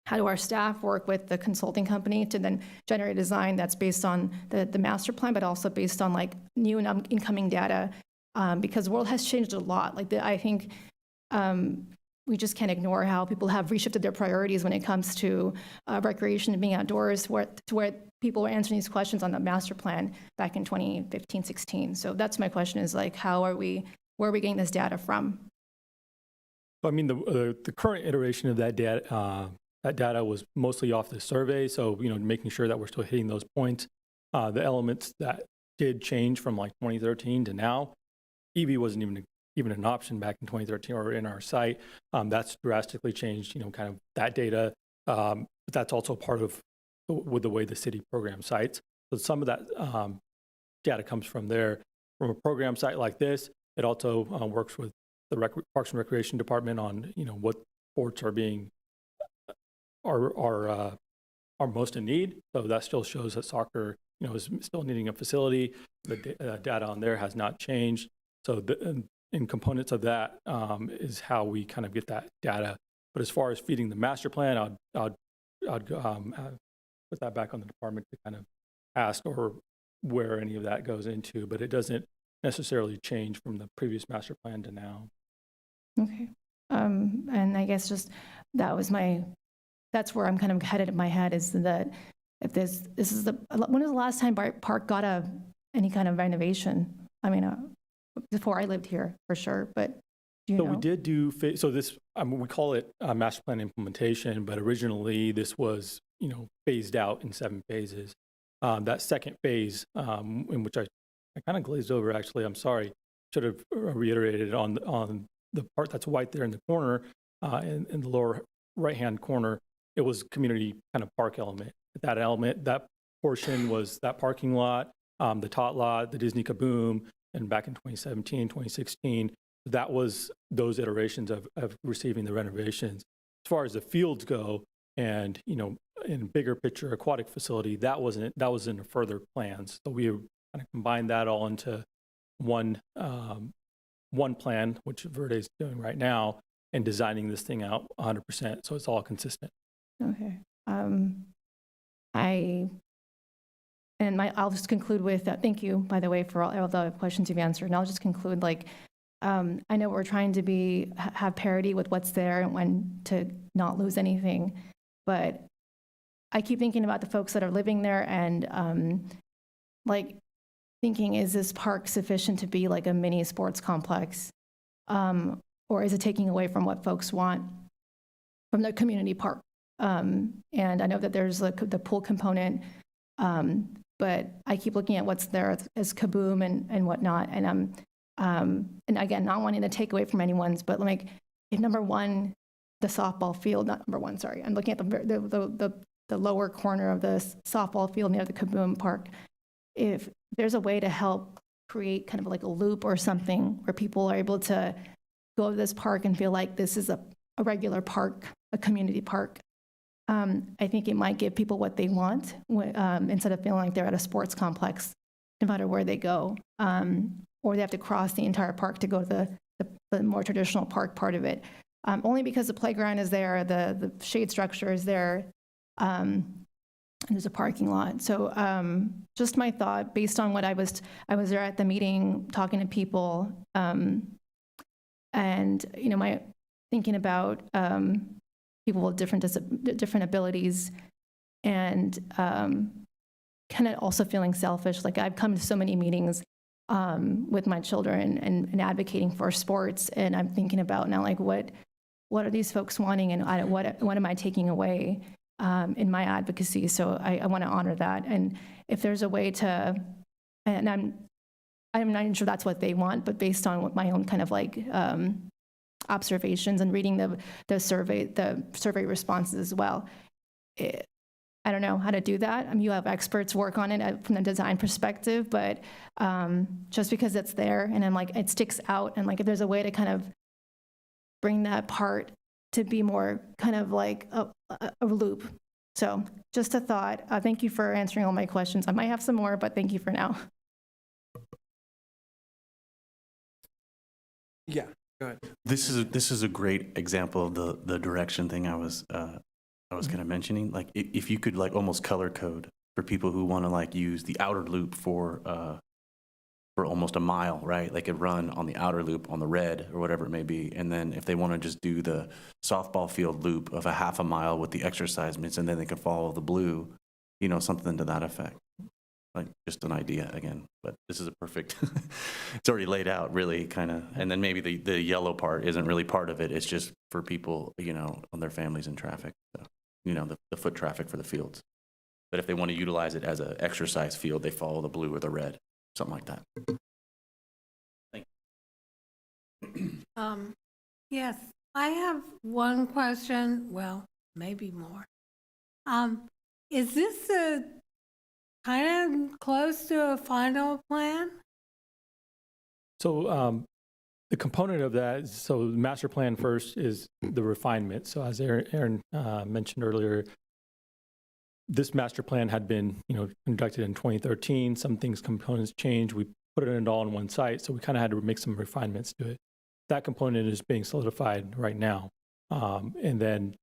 our staff work with the consulting company to then generate a design that's based on the master plan, but also based on like new and incoming data, because the world has changed a lot. Like I think we just can't ignore how people have reshifted their priorities when it comes to recreation and being outdoors, to where people were answering these questions on the master plan back in 2015, 16. So that's my question is like, where are we getting this data from? I mean, the current iteration of that data was mostly off the survey. So, making sure that we're still hitting those points. The elements that did change from like 2013 to now, EV wasn't even an option back in 2013 or in our site. That's drastically changed, kind of that data. But that's also part of with the way the city programs sites. So some of that data comes from there. From a program site like this, it also works with the Parks and Recreation Department on, what sports are most in need. So that still shows that soccer, is still needing a facility. The data on there has not changed. So in components of that is how we kind of get that data. But as far as feeding the master plan, I'd put that back on the department to kind of ask or where any of that goes into. But it doesn't necessarily change from the previous master plan to now. Okay. And I guess just that's where I'm kind of headed in my head is that if when was the last time Bright Park got any kind of renovation? I mean, before I lived here for sure, but do you know? We did do, so this, we call it master plan implementation, but originally this was, phased out in 7 phases. That second phase, in which I kind of glazed over actually, I'm sorry, should have reiterated on the part that's white there in the corner, in the lower right-hand corner, it was community kind of park element. That portion was that parking lot, the tot lot, the Disney Kaboom, and back in 2017, 2016, that was those iterations of receiving the renovations. As far as the fields go, and in bigger picture aquatic facility, that was in the further plans. So we kind of combined that all into one plan, which Verde is doing right now, and designing this thing out 100%. So it's all consistent. Okay. I'll just conclude with thank you, by the way, for all the questions you've answered. And I'll just conclude I know we're trying to have parity with what's there and when to not lose anything, but I keep thinking about the folks that are living there and thinking, is this park sufficient to be like a mini sports complex? Or is it taking away from what folks want from the community park? And I know that there's the pool component, but I keep looking at what's there as Kaboom and whatnot. And again, not wanting to take away from anyone's, but if number one, the softball field, not number one, sorry, I'm looking at the lower corner of the softball field near the Kaboom Park. If there's a way to help create kind of like a loop or something where people are able to go to this park and feel like this is a regular park, a community park. I think it might give people what they want instead of feeling like they're at a sports complex, no matter where they go, or they have to cross the entire park to go to the more traditional park part of it. Only because the playground is there, the shade structure is there, and there's a parking lot. So just my thought, based on what I was there at the meeting talking to people, and my thinking about people with different abilities, and kind of also feeling selfish. Like I've come to so many meetings with my children and advocating for sports, and I'm thinking about now, like what are these folks wanting, and what am I taking away in my advocacy? So I want to honor that, and if there's a way to, and I'm not even sure that's what they want, but based on what my own kind of like observations and reading the survey responses as well. I don't know how to do that. You have experts work on it from the design perspective, but just because it's there and I'm like, it sticks out, and like if there's a way to kind of bring that part to be more kind of like a loop. So just a thought. Thank you for answering all my questions. I might have some more, but thank you for now. Yeah, go ahead. This is a great example of the direction thing I was kind of mentioning. Like if you could like almost color code for people who want to like use the outer loop for almost a mile, right? They could run on the outer loop on the red or whatever it may be, and then if they want to just do the softball field loop of a half a mile with the exercisements, and then they can follow the blue, something to that effect. Like just an idea again, but this is a perfect, it's already laid out really kind of, and then maybe the yellow part isn't really part of it. It's just for people, on their families in traffic, so, the foot traffic for the fields. But if they want to utilize it as an exercise field, they follow the blue or the red, something like that. Thank you. Yes, I have one question, well, maybe more. Is this a kind of close to a final plan? So the component of that is, so the master plan first is the refinement. So as Aaron mentioned earlier, this master plan had been, conducted in 2013. Some components changed. We put it all in one site, so we kind of had to make some refinements to it. That component is being solidified right now. And then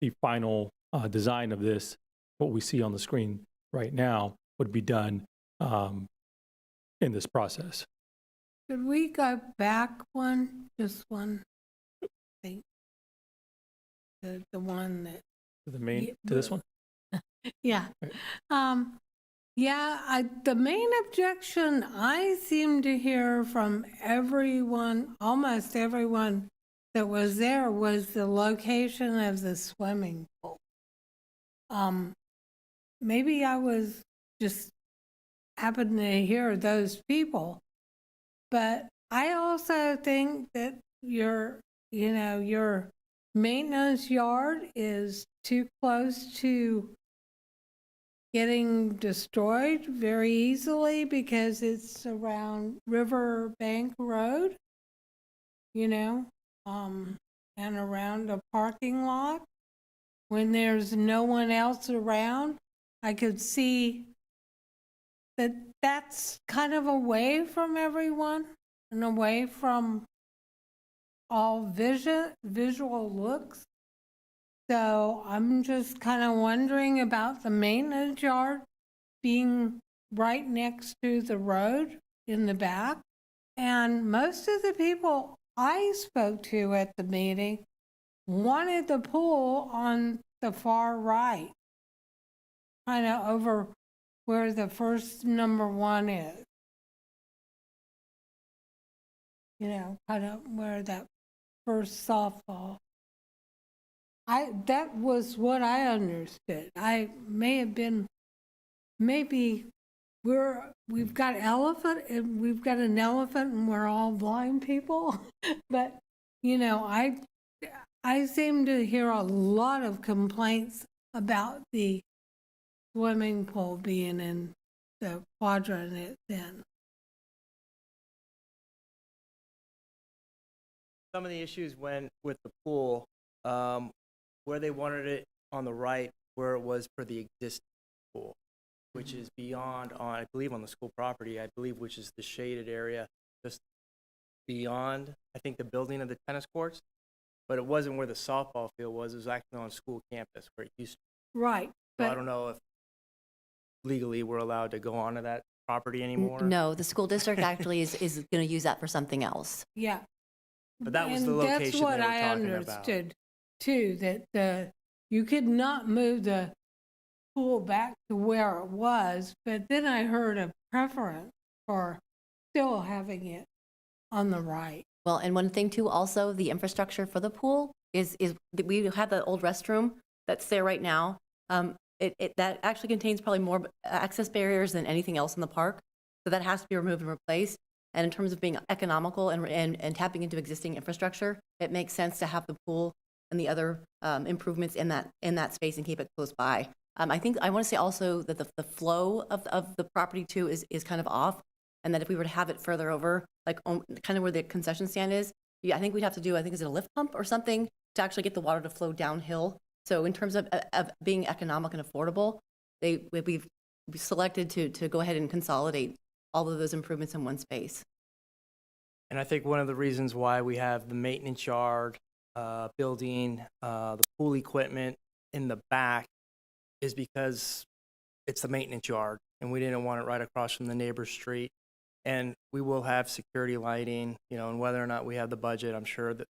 the final design of this, what we see on the screen right now, would be done in this process. Could we go back just one thing? The one that... To this one? Yeah. Right. The main objection I seem to hear from almost everyone that was there, was the location of the swimming pool. Maybe I was just happened to hear those people, but I also think that your maintenance yard is too close to getting destroyed very easily because it's around Riverbank Road, and around a parking lot. When there's no one else around, I could see that that's kind of away from everyone and away from all visual looks. So I'm just kind of wondering about the maintenance yard being right next to the road in the back. And most of the people I spoke to at the meeting wanted the pool on the far right, kind of over where the first number 1 is. Kind of where that first softball. That was what I understood. I may have been, maybe we've got an elephant and we're all blind people. But, I seem to hear a lot of complaints about the swimming pool being in the quadrant it's in. Some of the issues with the pool Where they wanted it on the right, where it was for the existing pool, which is beyond on, I believe, on the school property, I believe, which is the shaded area just beyond, I think, the building of the tennis courts. But it wasn't where the softball field was. It was actually on school campus where it used to. Right, So I but don't know if legally we're allowed to go onto that property anymore. No, the school district actually is going to use that for something else. yeah. But that was the And location that's they were what I talking about. understood too, that you could not move the pool back to where it was, but then I heard a preference for still having it on the right. Well, and one thing too, also the infrastructure for the pool is that we have the old restroom that's there right now. That actually contains probably more access barriers than anything else in the park. So that has to be removed and replaced. And in terms of being economical and tapping into existing infrastructure, it makes sense to have the pool and the other improvements in that space and keep it close by. I think I want to say also that the flow of the property too is kind of off, and that if we were to have it further over, like kind of where the concession stand is, I think we'd have to do, I think, is it a lift pump or something to actually get the water to flow downhill. So in terms of being economic and affordable, we've selected to go ahead and consolidate all of those improvements in one space. And I think one of the reasons why we have the maintenance yard building, the pool equipment in the back is because it's the maintenance yard, and we didn't want it right across from the neighbor's street. And we will have security lighting, and whether or not we have the budget, I'm sure that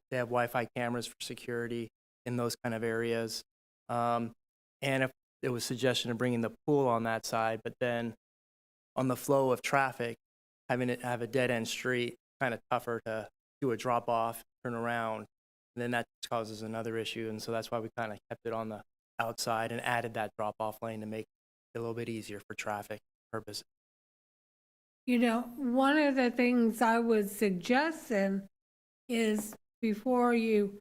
they have Wi-Fi cameras for security in those kind of areas. And if there was suggestion of bringing the pool on that side, but then on the flow of traffic, having it have a dead-end street, kind of tougher to do a drop-off, turn around, and then that causes another issue. And so that's why we kind of kept it on the outside and added that drop-off lane to make it a little bit easier for traffic purposes. One of the things I would suggest then is before you,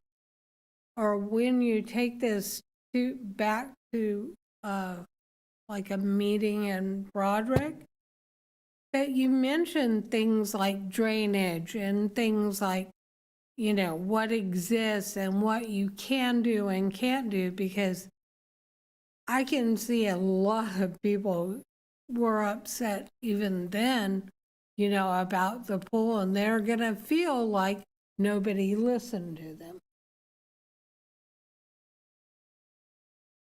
or when you take this back to like a meeting in Broderick, that you mention things like drainage and things like, what exists and what you can do and can't do, because I can see a lot of people were upset even then, about the pool, and they're going to feel like nobody listened to them.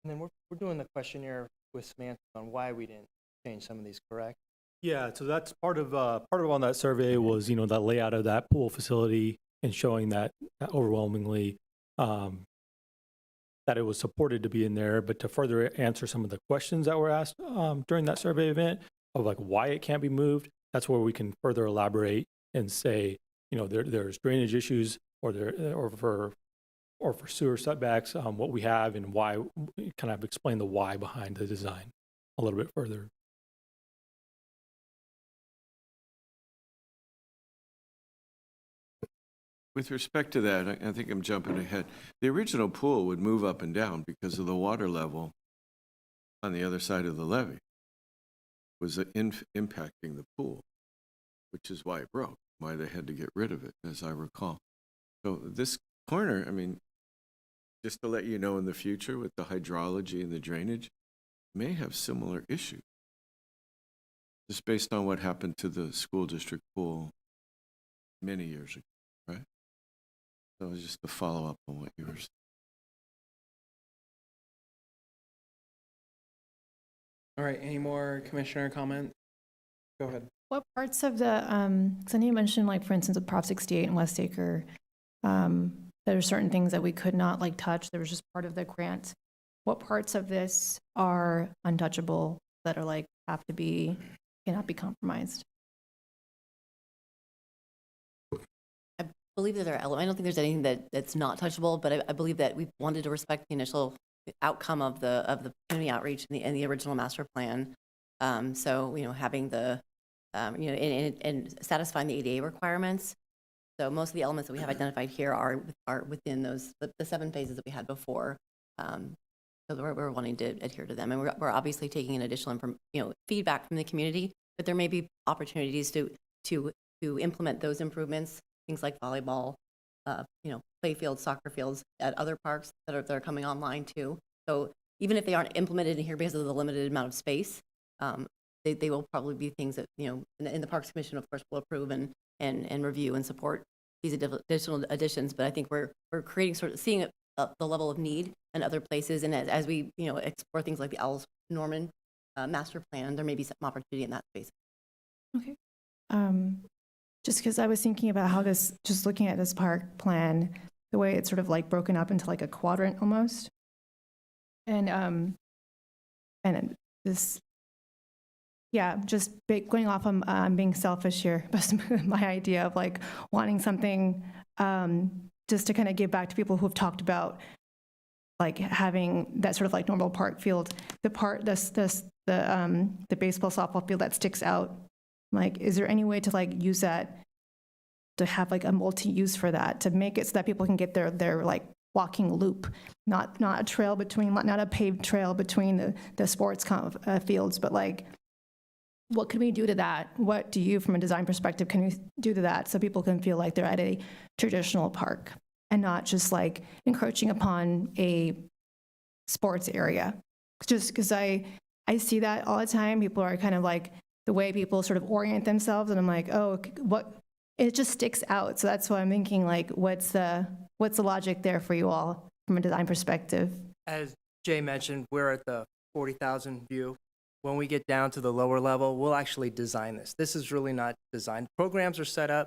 And then we're doing the questionnaire with Samantha on why we didn't change some of these, correct? Yeah, so that's part of on that survey was, that layout of that pool facility and showing that overwhelmingly that it was supported to be in there, but to further answer some of the questions that were asked during that survey event of like why it can't be moved, that's where we can further elaborate and say, there's drainage issues or for sewer setbacks, what we have and why, kind of explain the why behind the design a little bit further. With respect to that, I think I'm jumping ahead. The original pool would move up and down because of the water level on the other side of the levee was impacting the pool, which is why it broke, why they had to get rid of it, as I recall. So this corner, just to let you know in the future with the hydrology and the drainage, may have similar issues, just based on what happened to the school district pool many years ago, right? So it was just to follow up on what you were saying. All right, any more commissioner comments? Go ahead. What parts of the, because I know you mentioned, like, for instance, with Prop 68 and West Acre, there are certain things that we could not touch. There was just part of the grant. What parts of this are untouchable that are cannot be compromised? I believe that there are elements. I don't think there's anything that's not touchable, but I believe that we wanted to respect the initial outcome of the community outreach and the original master plan. So having the and satisfying the ADA requirements. So most of the elements that we have identified here are within those the 7 phases that we had before. So we're wanting to adhere to them, and we're obviously taking an additional feedback from the community. But there may be opportunities to implement those improvements, things like volleyball, play fields, soccer fields at other parks that are coming online too. So even if they aren't implemented in here because of the limited amount of space, they will probably be things that, in the Parks Commission, of course, will approve and review and support these additional additions. But I think we're creating seeing the level of need in other places. And as we, explore things like the Owls Norman master plan, there may be some opportunity in that space. Okay. Just because I was thinking about how just looking at this park plan, the way it's sort of like broken up into like a quadrant almost. And this, yeah, just going off on being selfish here, but my idea of like wanting something just to kind of give back to people who have talked about like having that sort of like normal park field, the baseball softball field that sticks out. Like, is there any way to like use that to have like a multi-use for that, to make it so that people can get their like walking loop, not a trail between, not a paved trail between the sports fields, but like, what can we do to that? What do you, from a design perspective, can we do to that so people can feel like they're at a traditional park and not just like encroaching upon a sports area? Just because I see that all the time. People are kind of like, the way people sort of orient themselves, and I'm like, oh, what? It just sticks out. So that's why I'm thinking, like, what's the logic there for you all from a design perspective? As Jay mentioned, we're at the 40,000 view. When we get down to the lower level, we'll actually design this. This is really not designed. Programs are set up,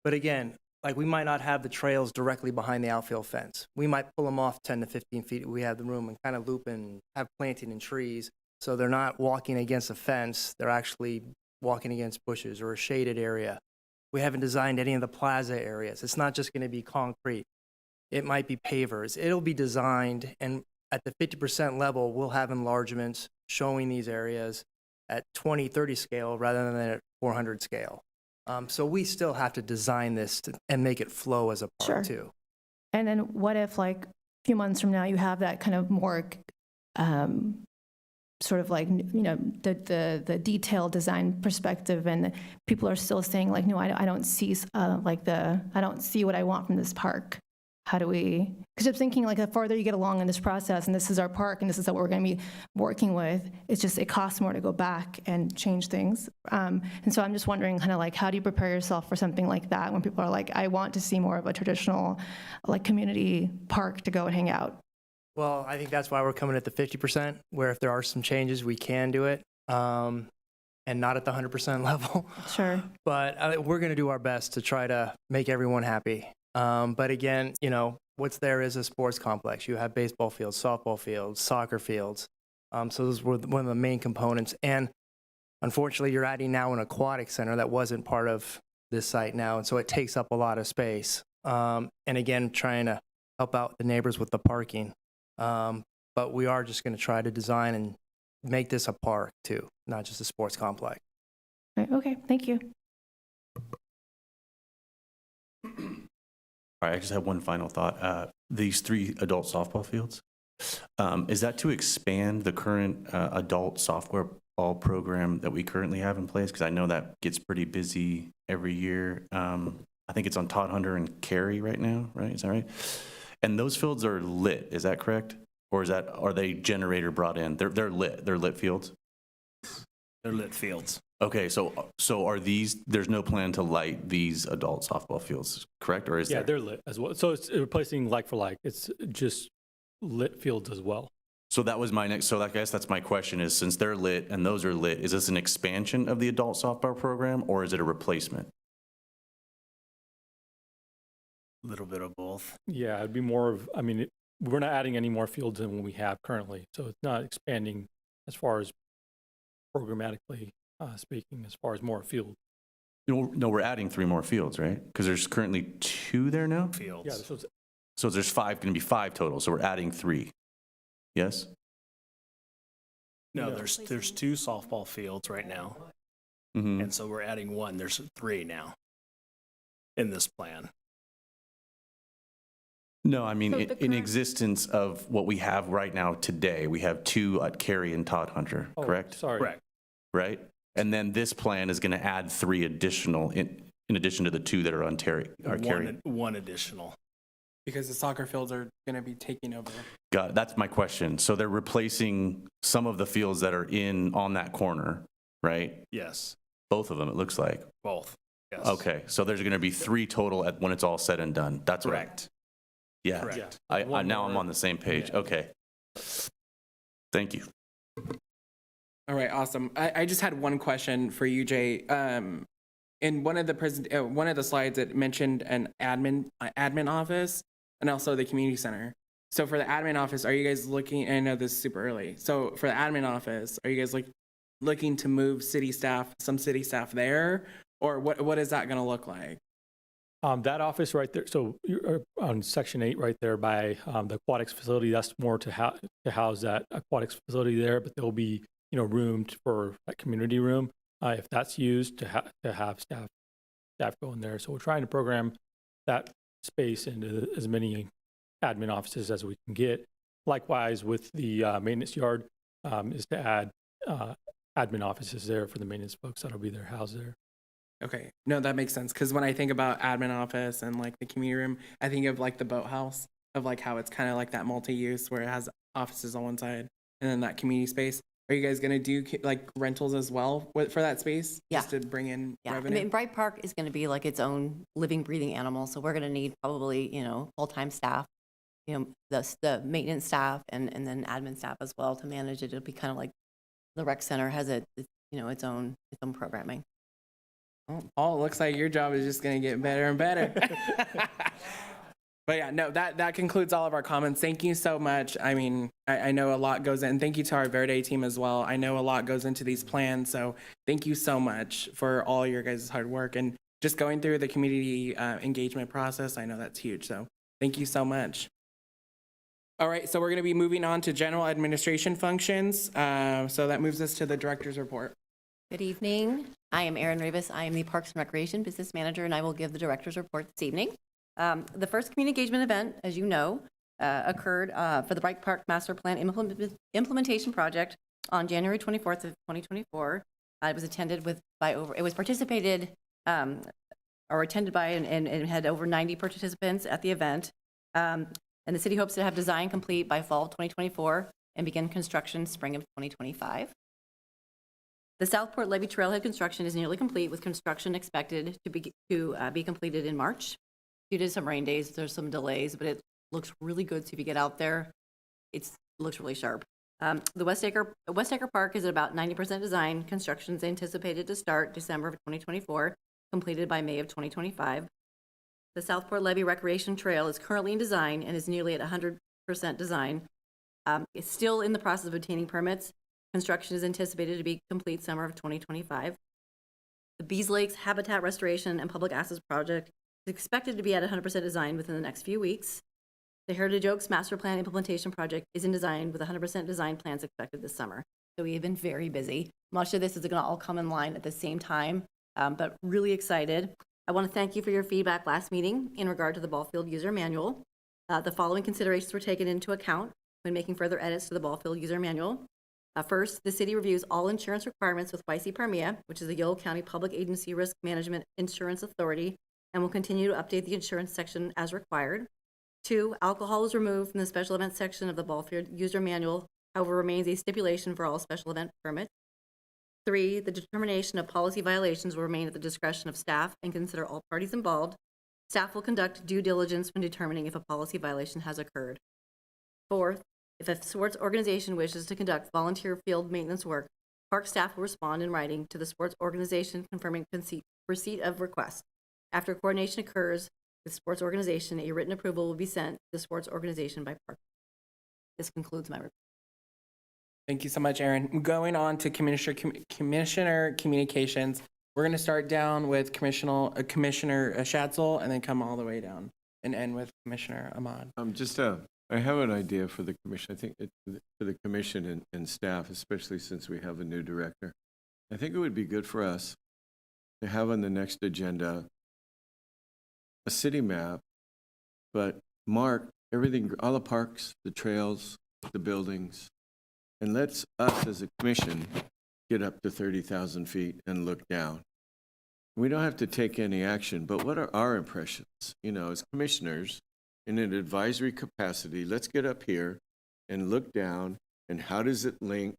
but again, like we might not have the trails directly behind the outfield fence. We might pull them off 10 to 15 feet. We have the room and kind of loop and have planting and trees. So they're not walking against a fence. They're actually walking against bushes or a shaded area. We haven't designed any of the plaza areas. It's not just going to be concrete. It might be pavers. It'll be designed, and at the 50% level, we'll have enlargements showing these areas at 20, 30 scale rather than at 400 scale. So we still have to design this and make it flow as a park too. And then what if like a few months from now you have that kind of more sort of like, the detailed design perspective, and people are still saying like, no, I don't see I don't see what I want from this park. How do we, because I'm thinking like the farther you get along in this process, and this is our park and this is what we're going to be working with, it costs more to go back and change things. And so I'm just wondering kind of like, how do you prepare yourself for something like that when people are like, I want to see more of a traditional like community park to go and hang out? Well, I think that's why we're coming at the 50%, where if there are some changes, we can do it, and not at the 100% level. Sure. But we're going to do our best to try to make everyone happy. But again, what's there is a sports complex. You have baseball fields, softball fields, soccer fields. So those were one of the main components. And unfortunately, you're adding now an aquatic center that wasn't part of this site now. And so it takes up a lot of space. And again, trying to help out the neighbors with the parking. But we are just going to try to design and make this a park too, not just a sports complex. Okay, thank you. All right, I just have one final thought. These 3 adult softball fields, is that to expand the current adult softball program that we currently have in place? Because I know that gets pretty busy every year. I think it's on Todd Hunter and Cary right now, right? Is that right? And those fields are lit, is that correct? Or are they generator brought in? They're lit. They're lit fields? They're lit fields. Okay, so are there's no plan to light these adult softball fields, correct? Or is there? Yeah, they're lit as well. So it's replacing like for like. It's just lit fields as well. So that was my next, so I guess that's my question is, since they're lit and those are lit, is this an expansion of the adult softball program or is it a replacement? A little bit of both. Yeah, it'd be more of, we're not adding any more fields than what we have currently. So it's not expanding as far as programmatically speaking, as far as more field. No, we're adding 3 more fields, right? Because there's currently 2 there now? Fields. Yeah, so there's going to be 5 total. So we're adding 3. Yes? No, there's 2 softball fields right now. Mm-hmm. And so we're adding 1. There's 3 now in this plan. No, in existence of what we have right now today, we have 2 at Cary and Todd Hunter, correct? Sorry. Correct. Right? And then this plan is going to add 3 additional in addition to the 2 that are on carry? One additional. Because the soccer fields are going to be taking over. Got it. That's my question. So they're replacing some of the fields that are on that corner, right? Yes, Both of them, it looks like. both. Yes. Okay, so there's going to be 3 total when it's all said and done. That's right. Correct. Yeah. Correct. Now I'm on the same page. Okay. Thank you. All right, awesome. I just had one question for you, Jay. In one of the slides, it mentioned an admin office and also the community center. So for the admin office, are you guys looking? I know this is super early. So for the admin office, are you guys looking to move some city staff there, or what is that going to look like? That office right there, so you're on Section 8 right there by the aquatics facility, that's more to house that aquatics facility there, but there will be, room for that community room if that's used to have staff go in there. So we're trying to program that space into as many admin offices as we can get. Likewise, with the maintenance yard, is to add admin offices there for the maintenance folks that'll be there, housed there. Okay, no, that makes sense. Because when I think about admin office and the community room, I think of the boathouse, of how it's kind of like that multi-use where it has offices on one side and then that community space. Are you guys gonna do rentals as well for that space? Yeah. Just to bring in Yeah, revenue? I mean, Bright Park is going to be its own living, breathing animal. So we're going to need probably, full-time staff, the maintenance staff and then admin staff as well to manage it. It'll be kind of like the rec center has its own programming. Oh, Paul, it looks like your job is just going to get better and better. But yeah, no, that concludes all of our comments. Thank you so much. I mean, I know a lot goes in. Thank you to our Verde team as well. I know a lot goes into these plans. So thank you so much for all your guys' hard work and just going through the community engagement process. I know that's huge. So thank you so much. All right, so we're going to be moving on to general administration functions. So that moves us to the director's report. Good evening. I am Erin Rivas. I am the Parks and Recreation Business Manager, and I will give the director's report this evening. The first community engagement event, as you know, occurred for the Bright Park Master Plan Implementation Project on January 24th of 2024. It was attended participated or attended by and had over 90 participants at the event. And the city hopes to have design complete by fall 2024 and begin construction spring of 2025. The Southport Levee Trailhead construction is nearly complete, with construction expected to be completed in March. Due to some rain days, there's some delays, but it looks really good. So if you get out there, it looks really sharp. The West Acre Park is at about 90% design. Construction is anticipated to start December of 2024, completed by May of 2025. The Southport Levee Recreation Trail is currently in design and is nearly at 100% design. It's still in the process of obtaining permits. Construction is anticipated to be complete summer of 2025. The Bees Lakes Habitat Restoration and Public Access Project is expected to be at 100% design within the next few weeks. The Heritage Oaks Master Plan Implementation Project is in design with 100% design plans expected this summer. So we have been very busy. Much of this is going to all come in line at the same time, but really excited. I want to thank you for your feedback last meeting in regard to the ball field user manual. The following considerations were taken into account when making further edits to the ball field user manual. First, the city reviews all insurance requirements with YC-PARMIA, which is the Yolo County Public Agency Risk Management Insurance Authority, and will continue to update the insurance section as required. 2, alcohol is removed from the special event section of the ball field user manual, however remains a stipulation for all special event permits. 3, the determination of policy violations will remain at the discretion of staff and consider all parties involved. Staff will conduct due diligence when determining if a policy violation has occurred. 4, if a sports organization wishes to conduct volunteer field maintenance work, park staff will respond in writing to the sports organization confirming receipt of request. After coordination occurs with sports organization, a written approval will be sent to the sports organization by park. This concludes my report. Thank you so much, Erin. Going on to Commissioner Communications, we're going to start down with Commissioner Schatzel and then come all the way down and end with Commissioner Ahmad. I have an idea for the commission. I think for the commission and staff, especially since we have a new director. I think it would be good for us to have on the next agenda a city map, but mark everything, all the parks, the trails, the buildings, and let's us as a commission get up to 30,000 feet and look down we don't have to take any action, but what are our impressions? You know, as commissioners, in an advisory capacity, let's get up here and look down, and how does it link,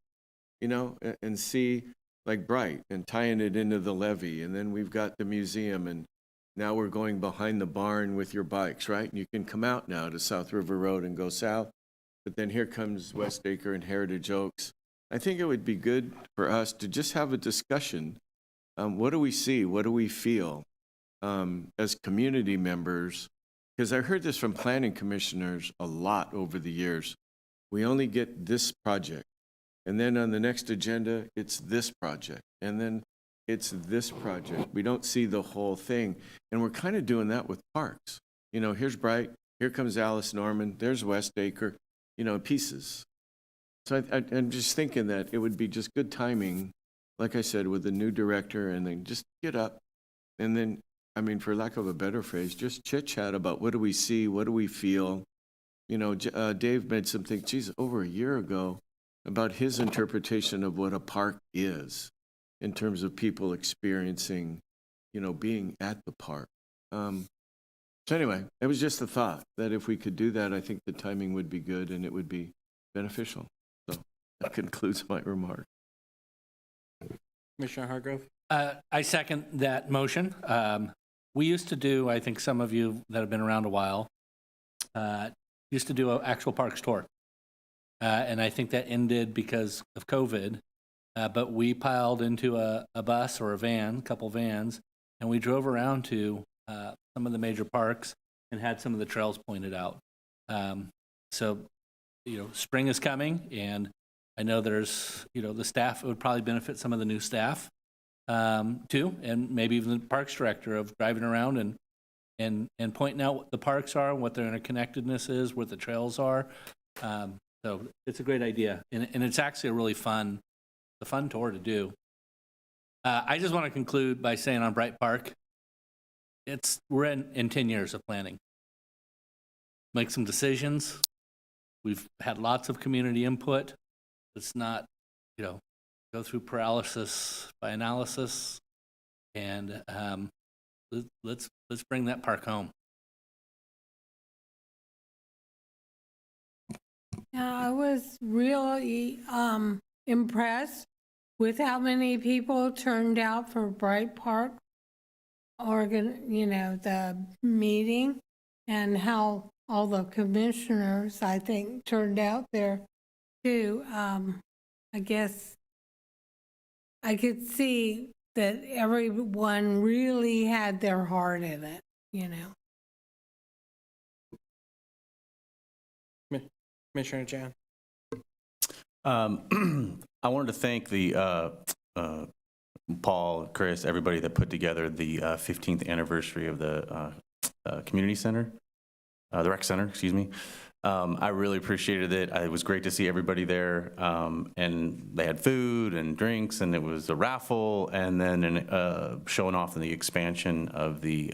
you know, and see, like Bright, and tying it into the levee, and then we've got the museum, and now we're going behind the barn with your bikes, right? And you can come out now to South River Road and go south, but then here comes West Acre and Heritage Oaks. I think it would be good for us to just have a discussion. What do we see? What do we feel as community members? Because I heard this from planning commissioners a lot over the years. We only get this project. And then on the next agenda, it's this project. And then it's this project. We don't see the whole thing. And we're kind of doing that with parks. You know, here's Bright, here comes Alice Norman, there's West Acre, you know, pieces. So I'm just thinking that it would be just good timing, like I said, with the new director, and then just get up. And then, I mean, for lack of a better phrase, just chit chat about what do we see, what do we feel. You know, Dave made something, geez, over a year ago about his interpretation of what a park is in terms of people experiencing, you know, being at the park. So anyway, it was just a thought that if we could do that, I think the timing would be good and it would be beneficial. So that concludes my remark. Commissioner Hargrove? I second that motion. We used to do, I think some of you that have been around a while, used to do an actual parks tour. And I think that ended because of COVID. But we piled into a bus or a van, a couple vans, and we drove around to some of the major parks and had some of the trails pointed out. So, you know, spring is coming, and I know there's, you know, the staff, it would probably benefit some of the new staff too, and maybe even the parks director of driving around and pointing out what the parks are, what their interconnectedness is, what the trails are. So it's a great idea, and it's actually a really fun tour to do. I just want to conclude by saying on Bright Park, we're in 10 years of planning. Make some decisions. We've had lots of community input. Let's not, you know, go through paralysis by analysis, and let's bring that park home. Yeah, I was really impressed with how many people turned out for Bright Park, the meeting, and how all the commissioners, I think, turned out there too. I guess I could see that everyone really had their heart in it, you know. Commissioner Jan? I wanted to thank the Paul, Chris, everybody that put together the 15th anniversary of the community center, the rec center, excuse me. I really appreciated it. It was great to see everybody there, and they had food and drinks, and it was a raffle, and then showing off in the expansion of the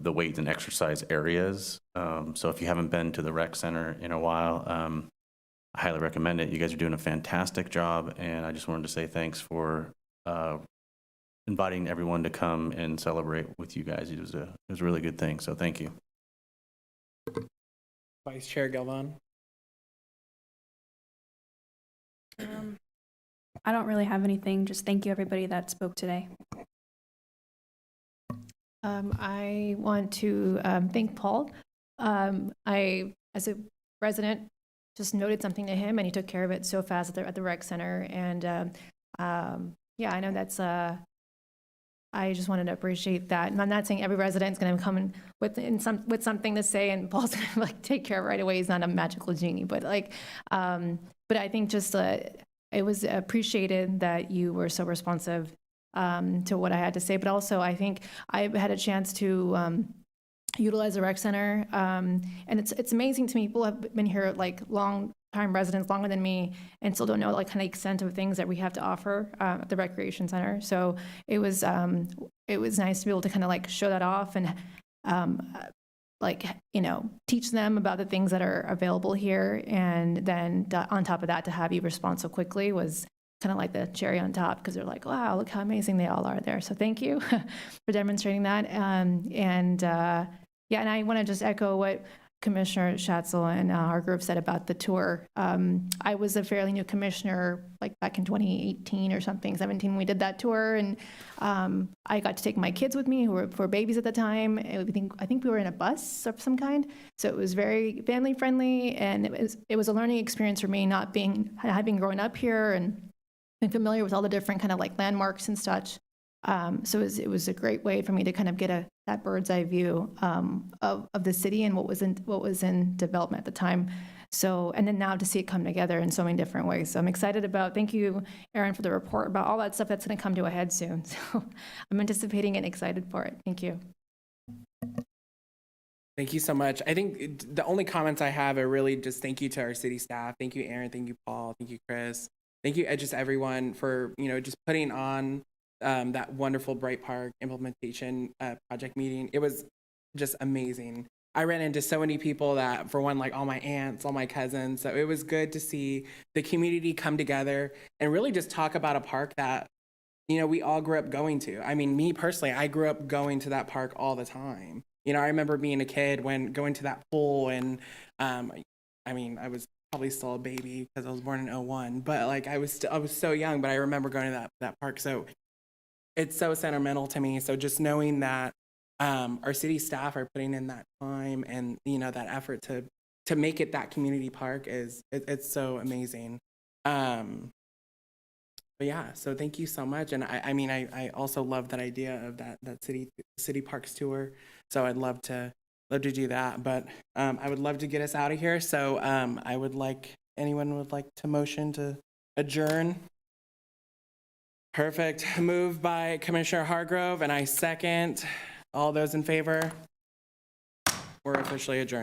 weight and exercise areas. So if you haven't been to the rec center in a while, I highly recommend it. You guys are doing a fantastic job, and I just wanted to say thanks for inviting everyone to come and celebrate with you guys. It was a really good thing, so thank you. Vice Chair Galvan? I don't really have anything. Just thank you, everybody that spoke today. I want to thank Paul. I, as a resident, just noted something to him, and he took care of it so fast at the rec center. And yeah, I know that's. I just wanted to appreciate that. And I'm not saying every resident's going to come in with something to say, and Paul's going to like take care of it right away. He's not a magical genie, but like, but I think just it was appreciated that you were so responsive to what I had to say. But also, I think I had a chance to utilize the rec center, and it's amazing to me. People have been here like long-time residents, longer than me, and still don't know like kind of extent of things that we have to offer at the recreation center. So it was nice to be able to kind of like show that off and like, you know, teach them about the things that are available here, and then on top of that, to have you respond so quickly was kind of like the cherry on top because they're like, wow, look how amazing they all are there. So thank you for demonstrating that. And I want to just echo what Commissioner Schatzel and our group said about the tour. I was a fairly new commissioner, like back in 2018 or something, 17, we did that tour, and I got to take my kids with me who were babies at the time. I think we were in a bus of some kind, so it was very family friendly, and it was a learning experience for me, having grown up here and been familiar with all the different kind of like landmarks and such. So it was a great way for me to kind of get that bird's eye view of the city and what was in development at the time. So, and then now to see it come together in so many different ways. So I'm excited thank you, Aaron, for the report about all that stuff that's going to come to a head soon. So I'm anticipating and excited for it. Thank you. Thank you so much. I think the only comments I have are really just thank you to our city staff. Thank you, Aaron. Thank you, Paul. Thank you, Chris. Thank you, just everyone for, just putting on that wonderful Bright Park implementation project meeting. It was just amazing. I ran into so many people that, for one, like all my aunts, all my cousins. So it was good to see the community come together and really just talk about a park that, we all grew up going to. I mean, me personally, I grew up going to that park all the time. I remember being a kid when going to that pool, and I was probably still a baby because I was born in 2001, but like I was so young, but I remember going to that park. So it's so sentimental to me. So just knowing that our city staff are putting in that time and that effort to make it that community park it's so amazing. But yeah, so thank you so much. And I also love that idea of that city parks tour. So I'd love to do that. But I would love to get us out of here. So anyone would like to motion to adjourn? Perfect. Moved by Commissioner Hargrove, and I second. All those in favor? We're officially adjourned.